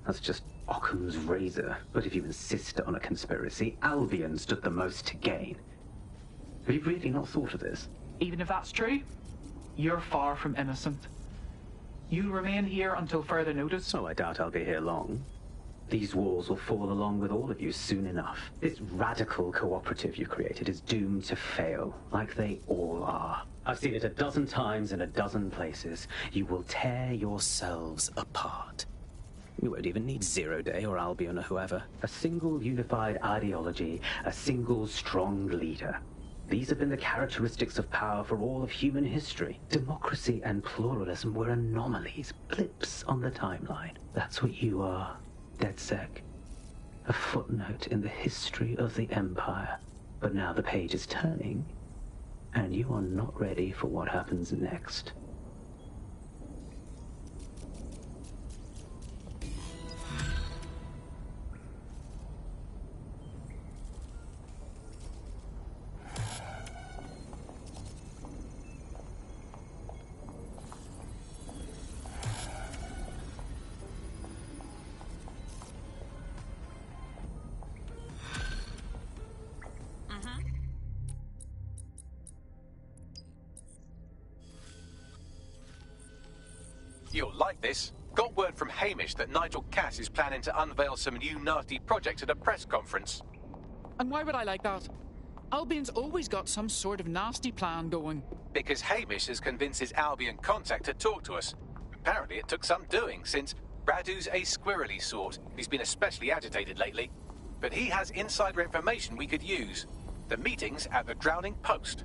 That's just Occam's razor. But if you insist on a conspiracy, Albion stood the most to gain. Have you really not thought of this? Even if that's true, you're far from innocent. You'll remain here until further notice. Oh, I doubt I'll be here long. These walls will fall along with all of you soon enough. This radical cooperative you created is doomed to fail, like they all are. I've seen it a dozen times in a dozen places. You will tear yourselves apart. You won't even need Zero Day or Albion or whoever. A single unified ideology, a single strong leader. These have been the characteristics of power for all of human history. Democracy and pluralism were anomalies, blips on the timeline. That's what you are. DedSec, a footnote in the history of the Empire. But now the page is turning, and you are not ready for what happens next. You'll like this. Got word from Hamish that Nigel Cass is planning to unveil some new nasty project at a press conference. And why would I like that? Albion's always got some sort of nasty plan going. Because Hamish has convinced his Albion contact to talk to us. Apparently it took some doing, since Radu's a squirrely sort. He's been especially agitated lately. But he has insider information we could use. The meeting's at the Drowning Post.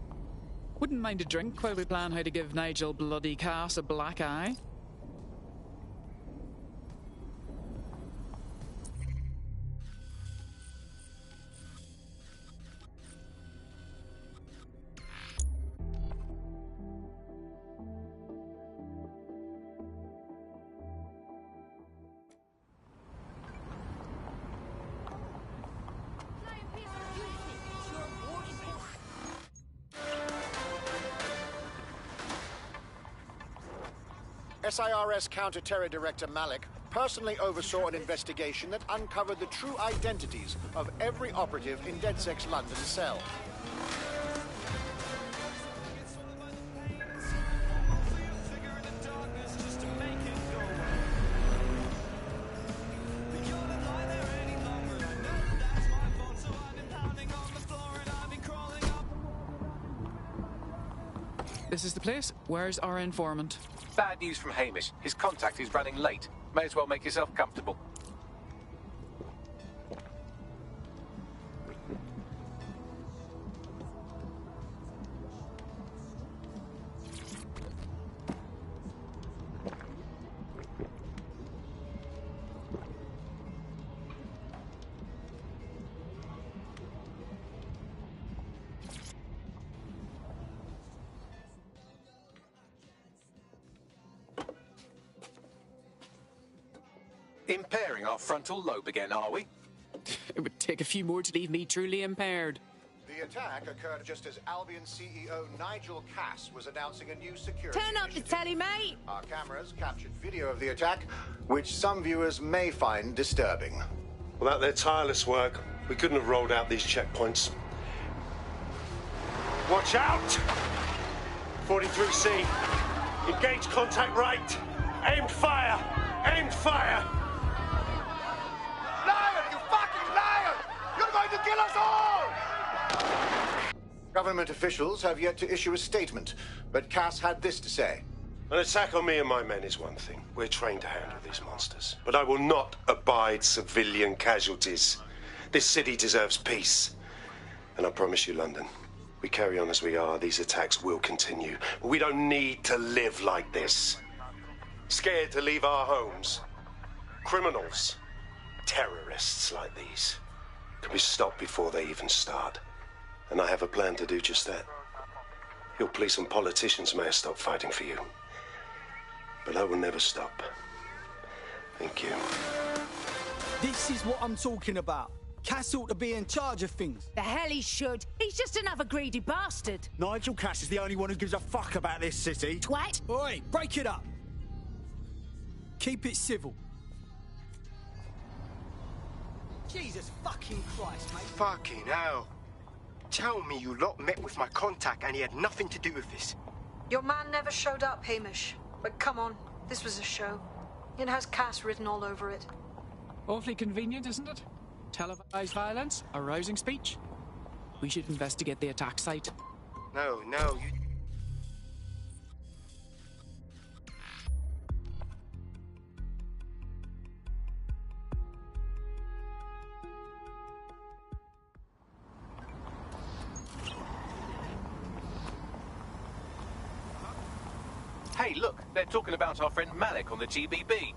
Wouldn't mind a drink while we plan how to give Nigel bloody Cass a black eye. SIRS Counter-Terror Director Malik personally oversaw an investigation that uncovered the true identities of every operative in DedSec's London cell. This is the place. Where's our informant? Bad news from Hamish. His contact is running late. May as well make yourself comfortable. Impairing our frontal lobe again, are we? It would take a few more to leave me truly impaired. The attack occurred just as Albion CEO Nigel Cass was announcing a new security Turn up the telly, mate! Our cameras captured video of the attack, which some viewers may find disturbing. Without their tireless work, we couldn't have rolled out these checkpoints. Watch out! 43C. Engage contact right. Aimed fire! Aimed fire! Liar, you fucking liar! You're going to kill us all! Government officials have yet to issue a statement, but Cass had this to say. An attack on me and my men is one thing. We're trained to handle these monsters. But I will not abide civilian casualties. This city deserves peace. And I promise you, London, we carry on as we are, these attacks will continue. But we don't need to live like this. Scared to leave our homes. Criminals, terrorists like these, can be stopped before they even start. And I have a plan to do just that. Your police and politicians may have stopped fighting for you. But I will never stop. Thank you. This is what I'm talking about. Cass ought to be in charge of things. The hell he should. He's just another greedy bastard. Nigel Cass is the only one who gives a fuck about this city. Twat! Oi, break it up. Keep it civil. Jesus fucking Christ, mate. Fucking hell. Tell me you lot met with my contact and he had nothing to do with this. Your man never showed up, Hamish. But come on, this was a show. It has Cass written all over it. Awfully convenient, isn't it? Televised violence, a rousing speech. We should investigate the attack site. No, you... Hey, look, they're talking about our friend Malik on the GBB.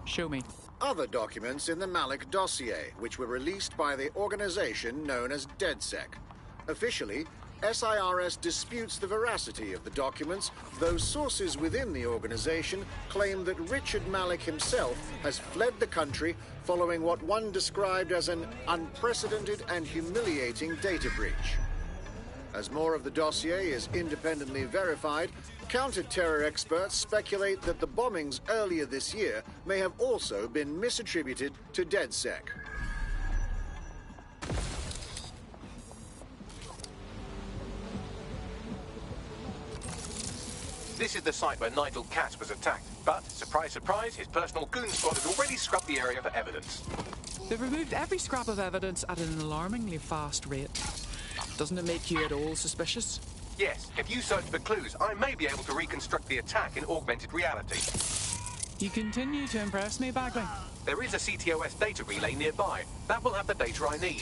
Show me. Other documents in the Malik dossier, which were released by the organization known as DedSec. Officially, SIRS disputes the veracity of the documents, though sources within the organization claim that Richard Malik himself has fled the country following what one described as an unprecedented and humiliating data breach. As more of the dossier is independently verified, counter-terror experts speculate that the bombings earlier this year may have also been misattributed to DedSec. This is the site where Nigel Cass was attacked. But, surprise, surprise, his personal goon squad has already scrubbed the area for evidence. They've removed every scrap of evidence at an alarmingly fast rate. Doesn't it make you at all suspicious? Yes, if you search for clues, I may be able to reconstruct the attack in augmented reality. You continue to impress me, Bagley. There is a CTOS data relay nearby. That will have the data I need.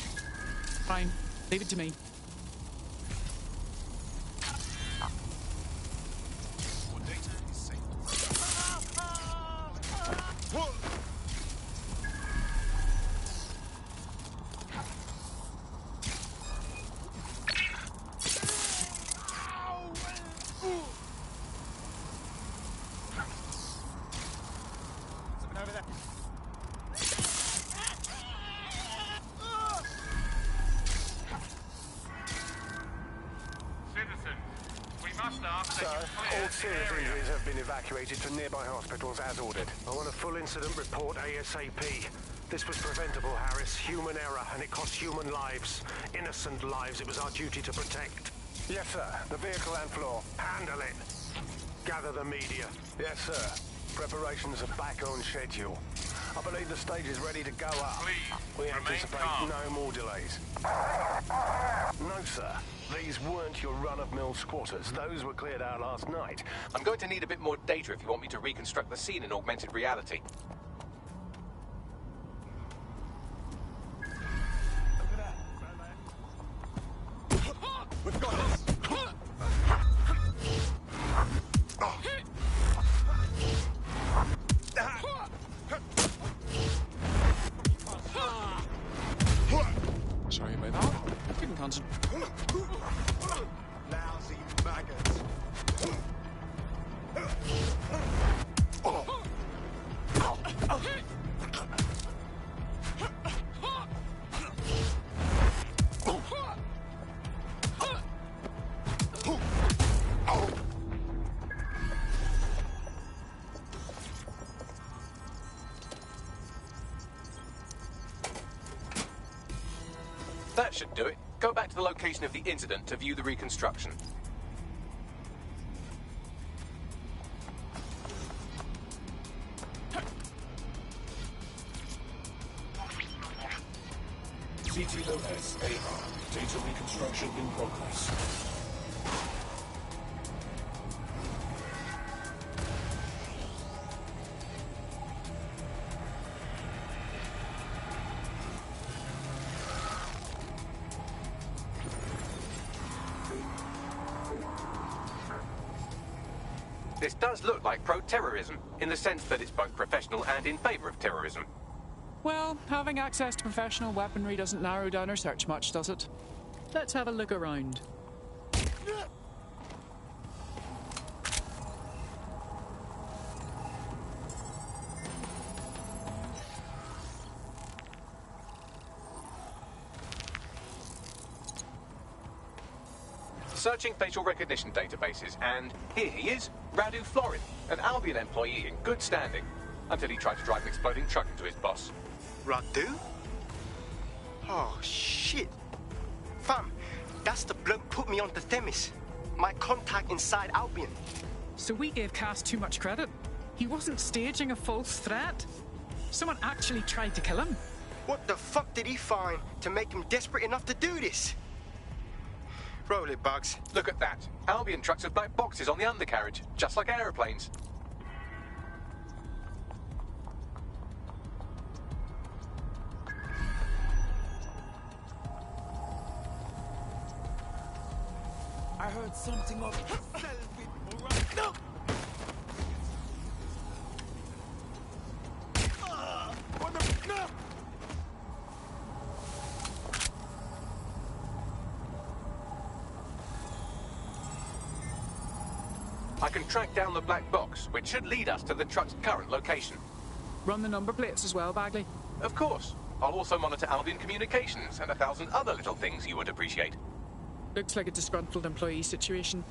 Fine. Leave it to me. Sir, all serious injuries have been evacuated to nearby hospitals as ordered. I want a full incident report ASAP. This was preventable, Harris. Human error, and it cost human lives. Innocent lives it was our duty to protect. Yes, sir. The vehicle and floor. Handle it. Gather the media. Yes, sir. Preparations are back on schedule. I believe the stage is ready to go up. Please, we anticipate no more delays. No, sir. These weren't your run-of-mill squatters. Those were cleared out last night. I'm going to need a bit more data if you want me to reconstruct the scene in augmented reality. We've got this! Sorry about that. Couldn't concentrate. Lousy maggots. That should do it. Go back to the location of the incident to view the reconstruction. CTOS AR. Data reconstruction in progress. This does look like pro-terrorism, in the sense that it's both professional and in favor of terrorism. Well, having access to professional weaponry doesn't narrow down our search much, does it? Let's have a look around. Searching facial recognition databases, and here he is, Radu Florin, an Albion employee in good standing, until he tried to drive an exploding truck into his boss. Radu? Oh, shit. Fam, that's the bloke put me onto Themis. My contact inside Albion. So we gave Cass too much credit. He wasn't staging a false threat. Someone actually tried to kill him. What the fuck did he find to make him desperate enough to do this? Roll it, Bugs. Look at that. Albion trucks with black boxes on the undercarriage, just like aeroplanes. I heard something of self-it. No! What the... No! I can track down the black box, which should lead us to the truck's current location. Run the number plates as well, Bagley. Of course. I'll also monitor Albion communications and 1,000 other little things you would appreciate. Looks like a disgruntled employee situation.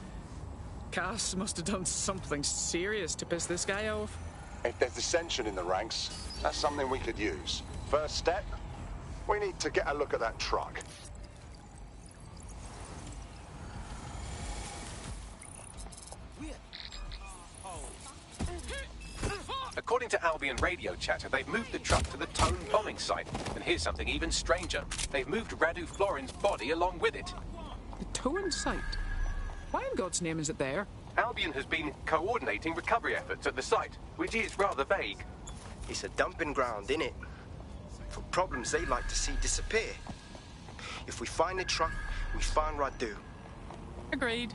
Cass must have done something serious to piss this guy off. If there's dissension in the ranks, that's something we could use. First step, we need to get a look at that truck. According to Albion radio chatter, they've moved the truck to the Tone bombing site. And here's something even stranger. They've moved Radu Florin's body along with it. The Tone site? Why in God's name is it there? Albion has been coordinating recovery efforts at the site, which is rather vague. It's a dumping ground, innit? For problems they like to see disappear. If we find the truck, we find Radu. Agreed.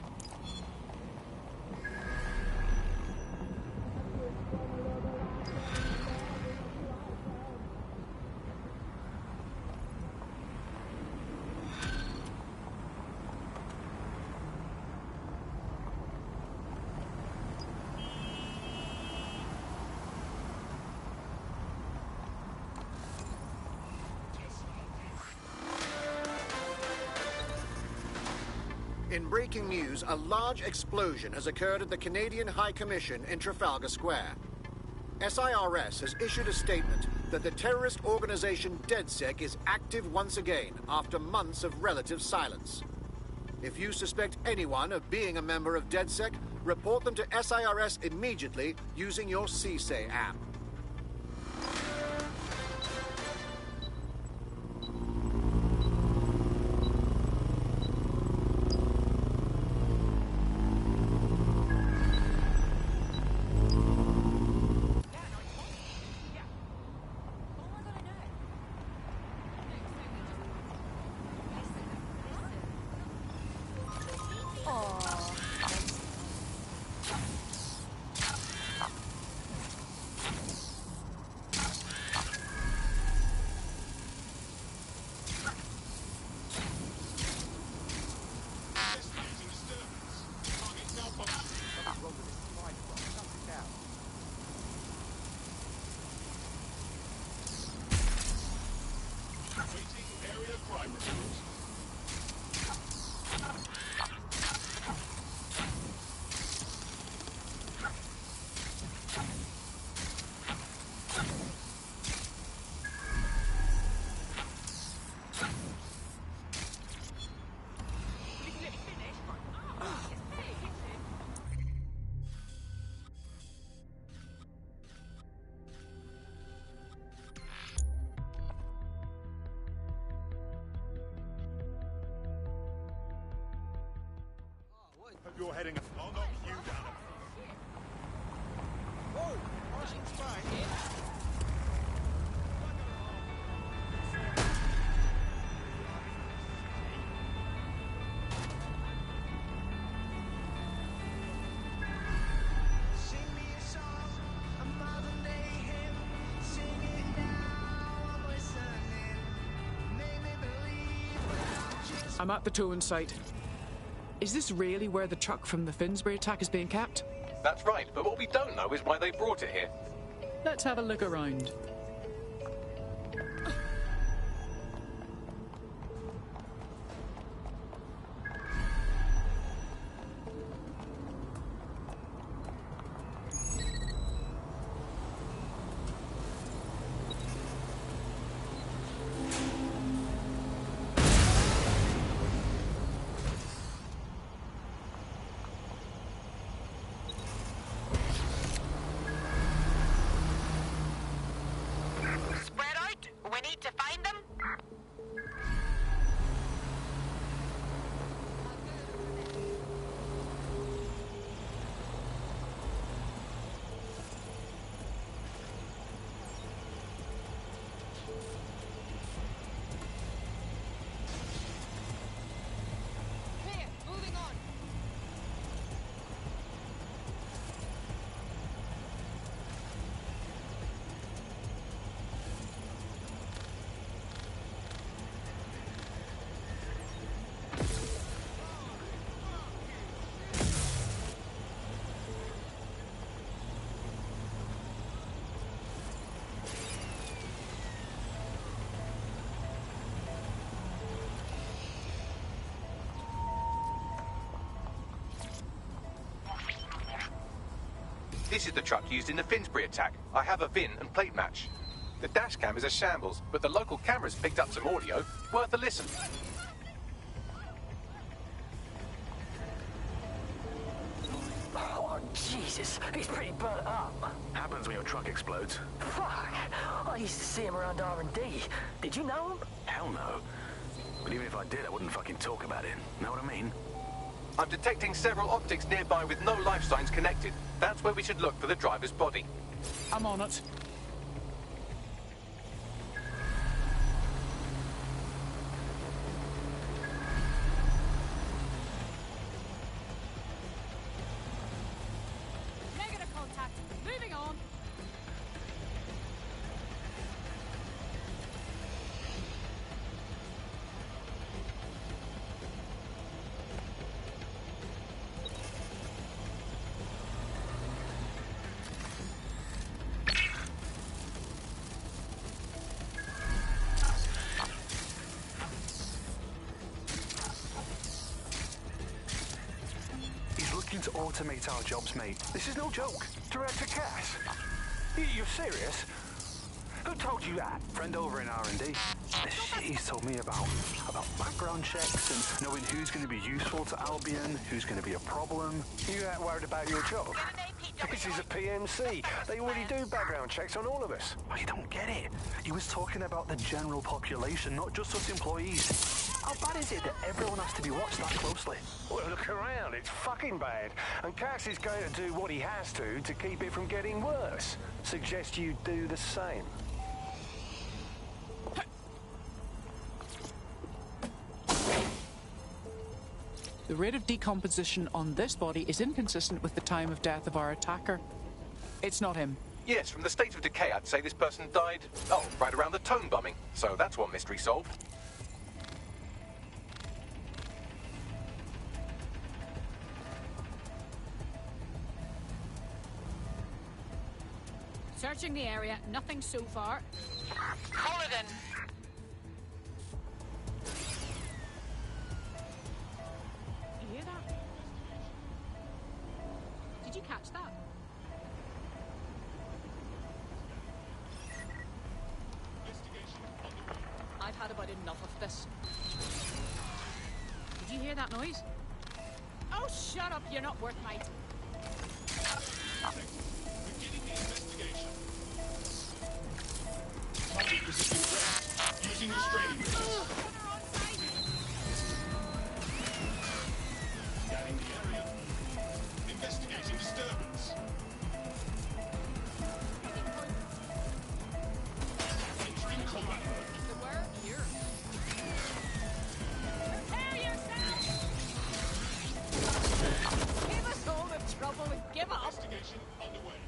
In breaking news, a large explosion has occurred at the Canadian High Commission in Trafalgar Square. SIRS has issued a statement that the terrorist organization DedSec is active once again after months of relative silence. If you suspect anyone of being a member of DedSec, report them to SIRS immediately using your CSAY app. You're heading. I'll knock you down. Whoa! Martian's fine. I'm at the towing site. Is this really where the truck from the Finsbury attack is being kept? That's right, but what we don't know is why they brought it here. Let's have a look around. This is the truck used in the Finsbury attack. I have a VIN and plate match. The dash cam is a shambles, but the local cameras picked up some audio. Worth a listen. Oh, Jesus. He's pretty burnt up. Happens when your truck explodes. Fuck. I used to see him around R&D. Did you know him? Hell no. But even if I did, I wouldn't fucking talk about it. Know what I mean? I'm detecting several optics nearby with no life signs connected. That's where we should look for the driver's body. I'm on it. Negative contact. Moving on. automate our jobs, mate. This is no joke. Director Cass. You're serious? Who told you that? Friend over in R&D. The shit he's told me about background checks and knowing who's going to be useful to Albion, who's going to be a problem. You that worried about your job? This is a PMC. They already do background checks on all of us. Oh, you don't get it. He was talking about the general population, not just us employees. How bad is it that everyone has to be watched that closely? Well, look around. It's fucking bad. And Cass is going to do what he has to keep it from getting worse. Suggest you do the same. The rate of decomposition on this body is inconsistent with the time of death of our attacker. It's not him. Yes, from the state of decay, I'd say this person died, right around the tone bombing. So that's one mystery solved. Searching the area, nothing so far. Call it in. You hear that? Did you catch that? I've had about enough of this. Did you hear that noise? Oh, shut up, you're not worth my time. Using restraining measures. Scanning the area. Investigating disturbance. Entering combat mode. The word here. Prepare yourself! Give us all the trouble and give up! Investigation underway.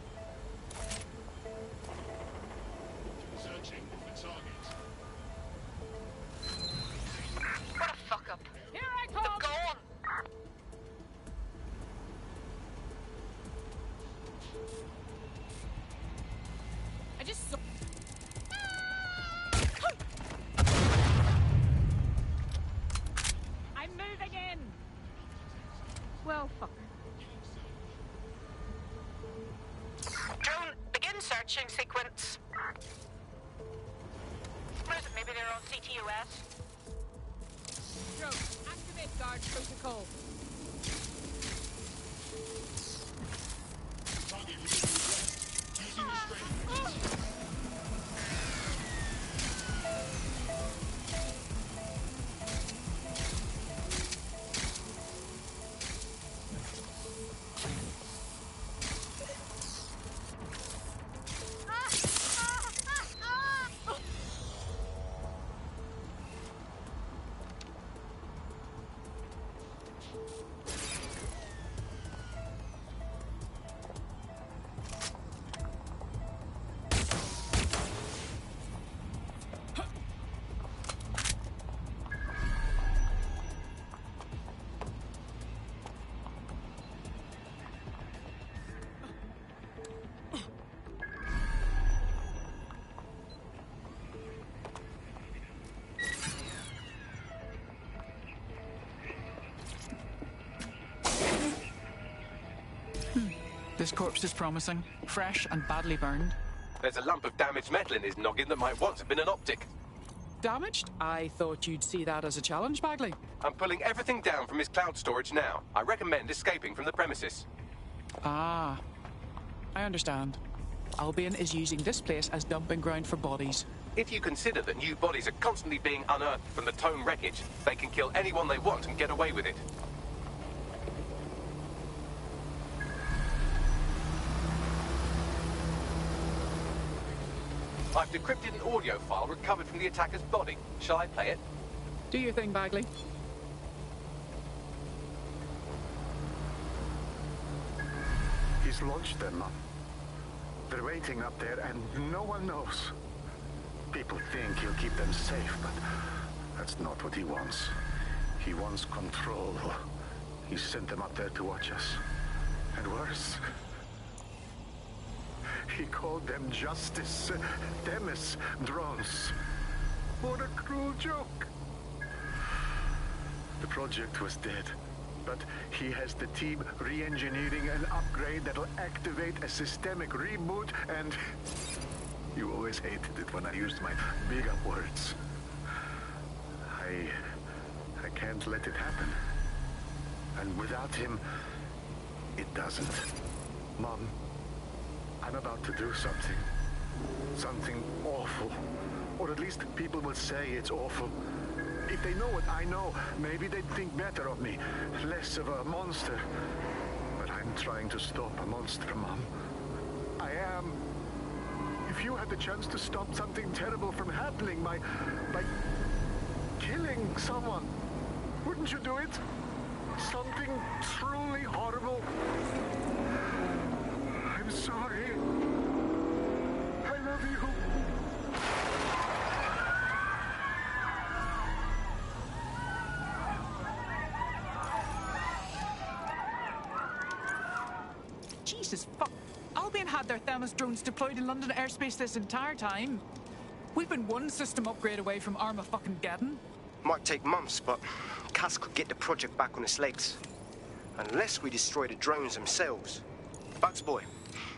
Searching for target. What a fuck up. Here I come! They're gone! I just saw... I'm moving in! Well, fuck. Drone, begin searching sequence. What is it? Maybe they're on CTOS? Drone, activate guard protocol. Target using restraining measures. This corpse is promising. Fresh and badly burned. There's a lump of damaged metal in his noggin that might once have been an optic. Damaged? I thought you'd see that as a challenge, Bagley. I'm pulling everything down from his cloud storage now. I recommend escaping from the premises. Ah. I understand. Albion is using this place as dumping ground for bodies. If you consider that new bodies are constantly being unearthed from the Tone wreckage, they can kill anyone they want and get away with it. I've decrypted an audio file recovered from the attacker's body. Shall I play it? Do your thing, Bagley. He's launched them up. They're waiting up there and no one knows. People think he'll keep them safe, but that's not what he wants. He wants control. He sent them up there to watch us. And worse, he called them Justice Demis drones. What a cruel joke. The project was dead, but he has the team re-engineering an upgrade that'll activate a systemic reboot, and you always hated it when I used my big-up words. I can't let it happen. And without him, it doesn't. Mom, I'm about to do something. Something awful. Or at least people will say it's awful. If they know what I know, maybe they'd think better of me. Less of a monster. But I'm trying to stop a monster, Mom. I am. If you had the chance to stop something terrible from happening by killing someone, wouldn't you do it? Something truly horrible. I'm sorry. I love you. Jesus fuck. Albion had their Themis drones deployed in London airspace this entire time. We've been one system upgrade away from Armageddon. Might take months, but Cass could get the project back on its legs. Unless we destroy the drones themselves. Bugs boy,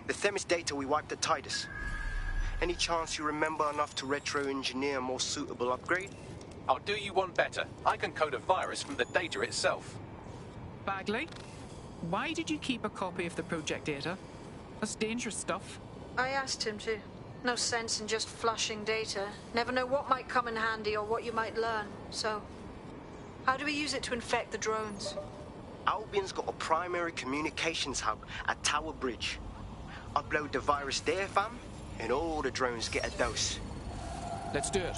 the Themis data we wiped at Titus. Any chance you remember enough to retro-engineer a more suitable upgrade? I'll do you one better. I can code a virus from the data itself. Bagley, why did you keep a copy of the project data? That's dangerous stuff. I asked him to. No sense in just flushing data. Never know what might come in handy or what you might learn. So, how do we use it to infect the drones? Albion's got a primary communications hub at Tower Bridge. Upload the virus there, fam, and all the drones get a dose. Let's do it.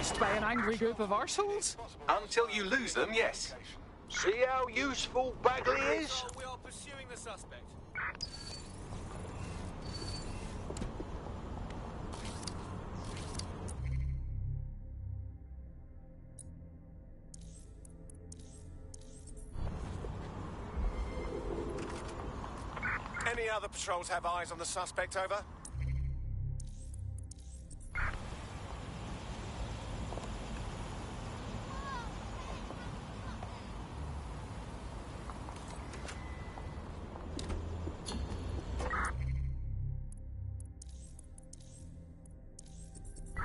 chased by an angry group of arseholes? Until you lose them, yes. See how useful Bagley is? We are pursuing the suspect. Any other patrols have eyes on the suspect, over?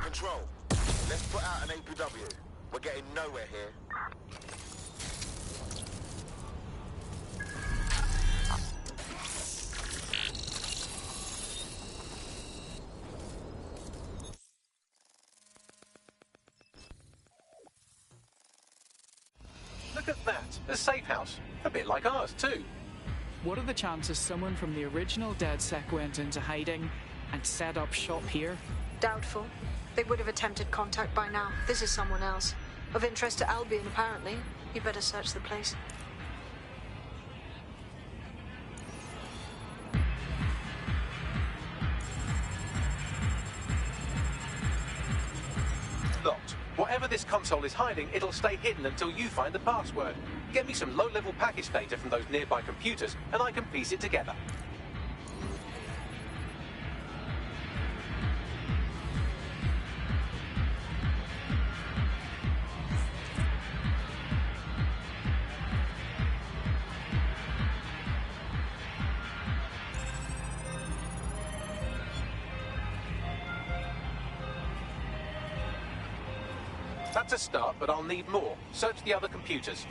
Control, let's put out an APW. We're getting nowhere here. Look at that, a safe house. A bit like ours, too. What are the chances someone from the original DedSec went into hiding and set up shop here? Doubtful. They would have attempted contact by now. This is someone else. Of interest to Albion, apparently. You better search the place. Locked. Whatever this console is hiding, it'll stay hidden until you find the password. Get me some low-level package data from those nearby computers, and I can piece it together. That's a start, but I'll need more. Search the other computers.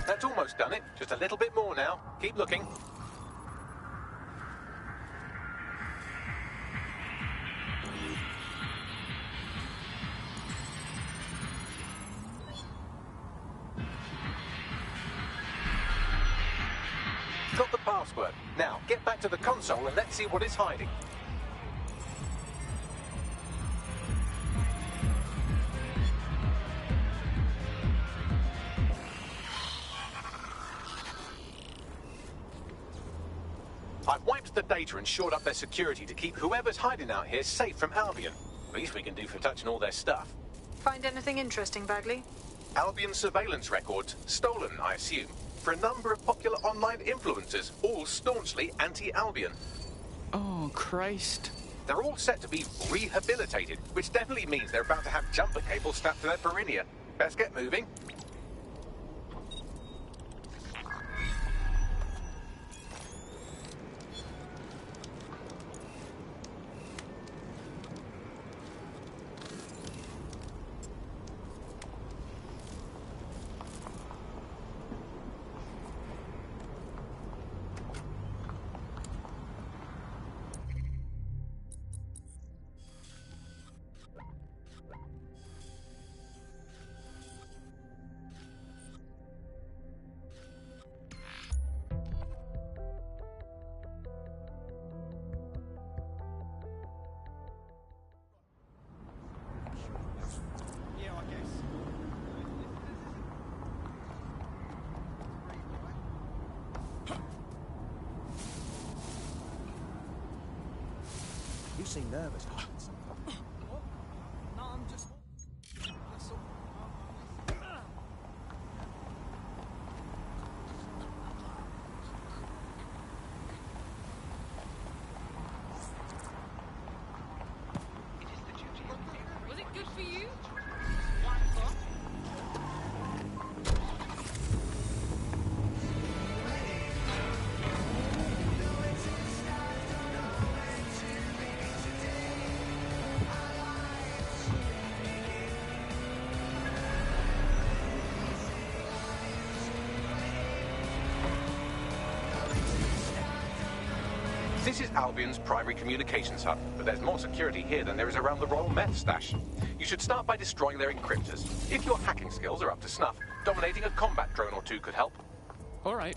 That's almost done it. Just a little bit more now. Keep looking. Got the password. Now, get back to the console and let's see what it's hiding. I've wiped the data and shored up their security to keep whoever's hiding out here safe from Albion. Least we can do for touching all their stuff. Find anything interesting, Bagley? Albion surveillance records, stolen, I assume, for a number of popular online influencers, all staunchly anti-Albion. Oh, Christ. They're all set to be rehabilitated, which definitely means they're about to have jumper cables strapped to their perineum. Let's get moving. You seem nervous, Hutchinson. What? No, I'm just... That's all. Was it good for you? This is Albion's primary communications hub, but there's more security here than there is around the Royal Meth stash. You should start by destroying their encryptors. If your hacking skills are up to snuff, dominating a combat drone or two could help. All right.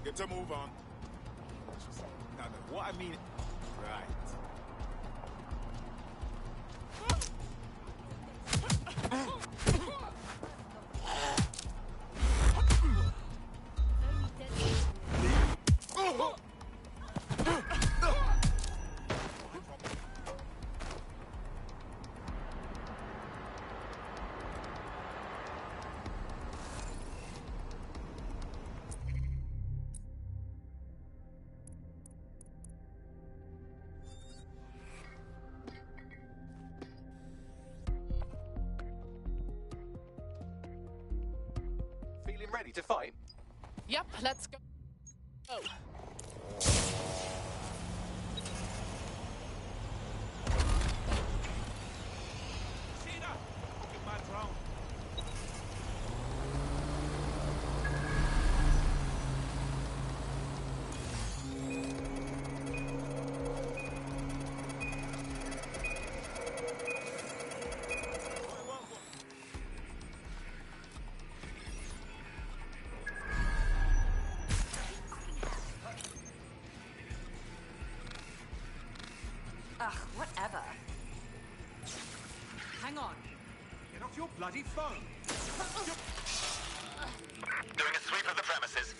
Get to move on. No, what I mean... Right. Ready to fight? Yep, let's go. Oh. Ugh, whatever. Hang on. Get off your bloody phone. Doing a sweep of the premises.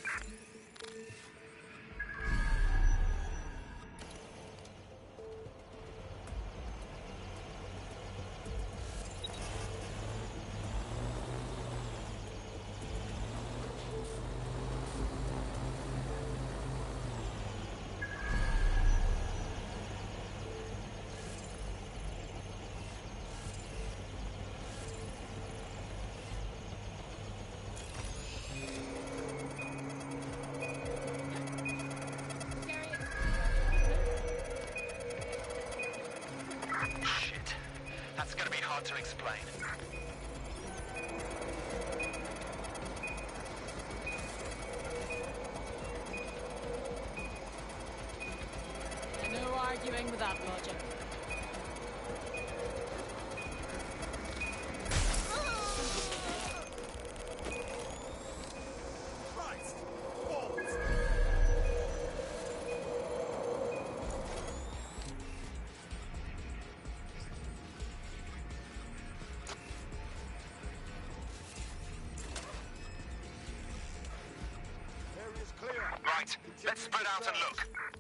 hard to explain. No arguing with that logic. Right, let's spread out and look.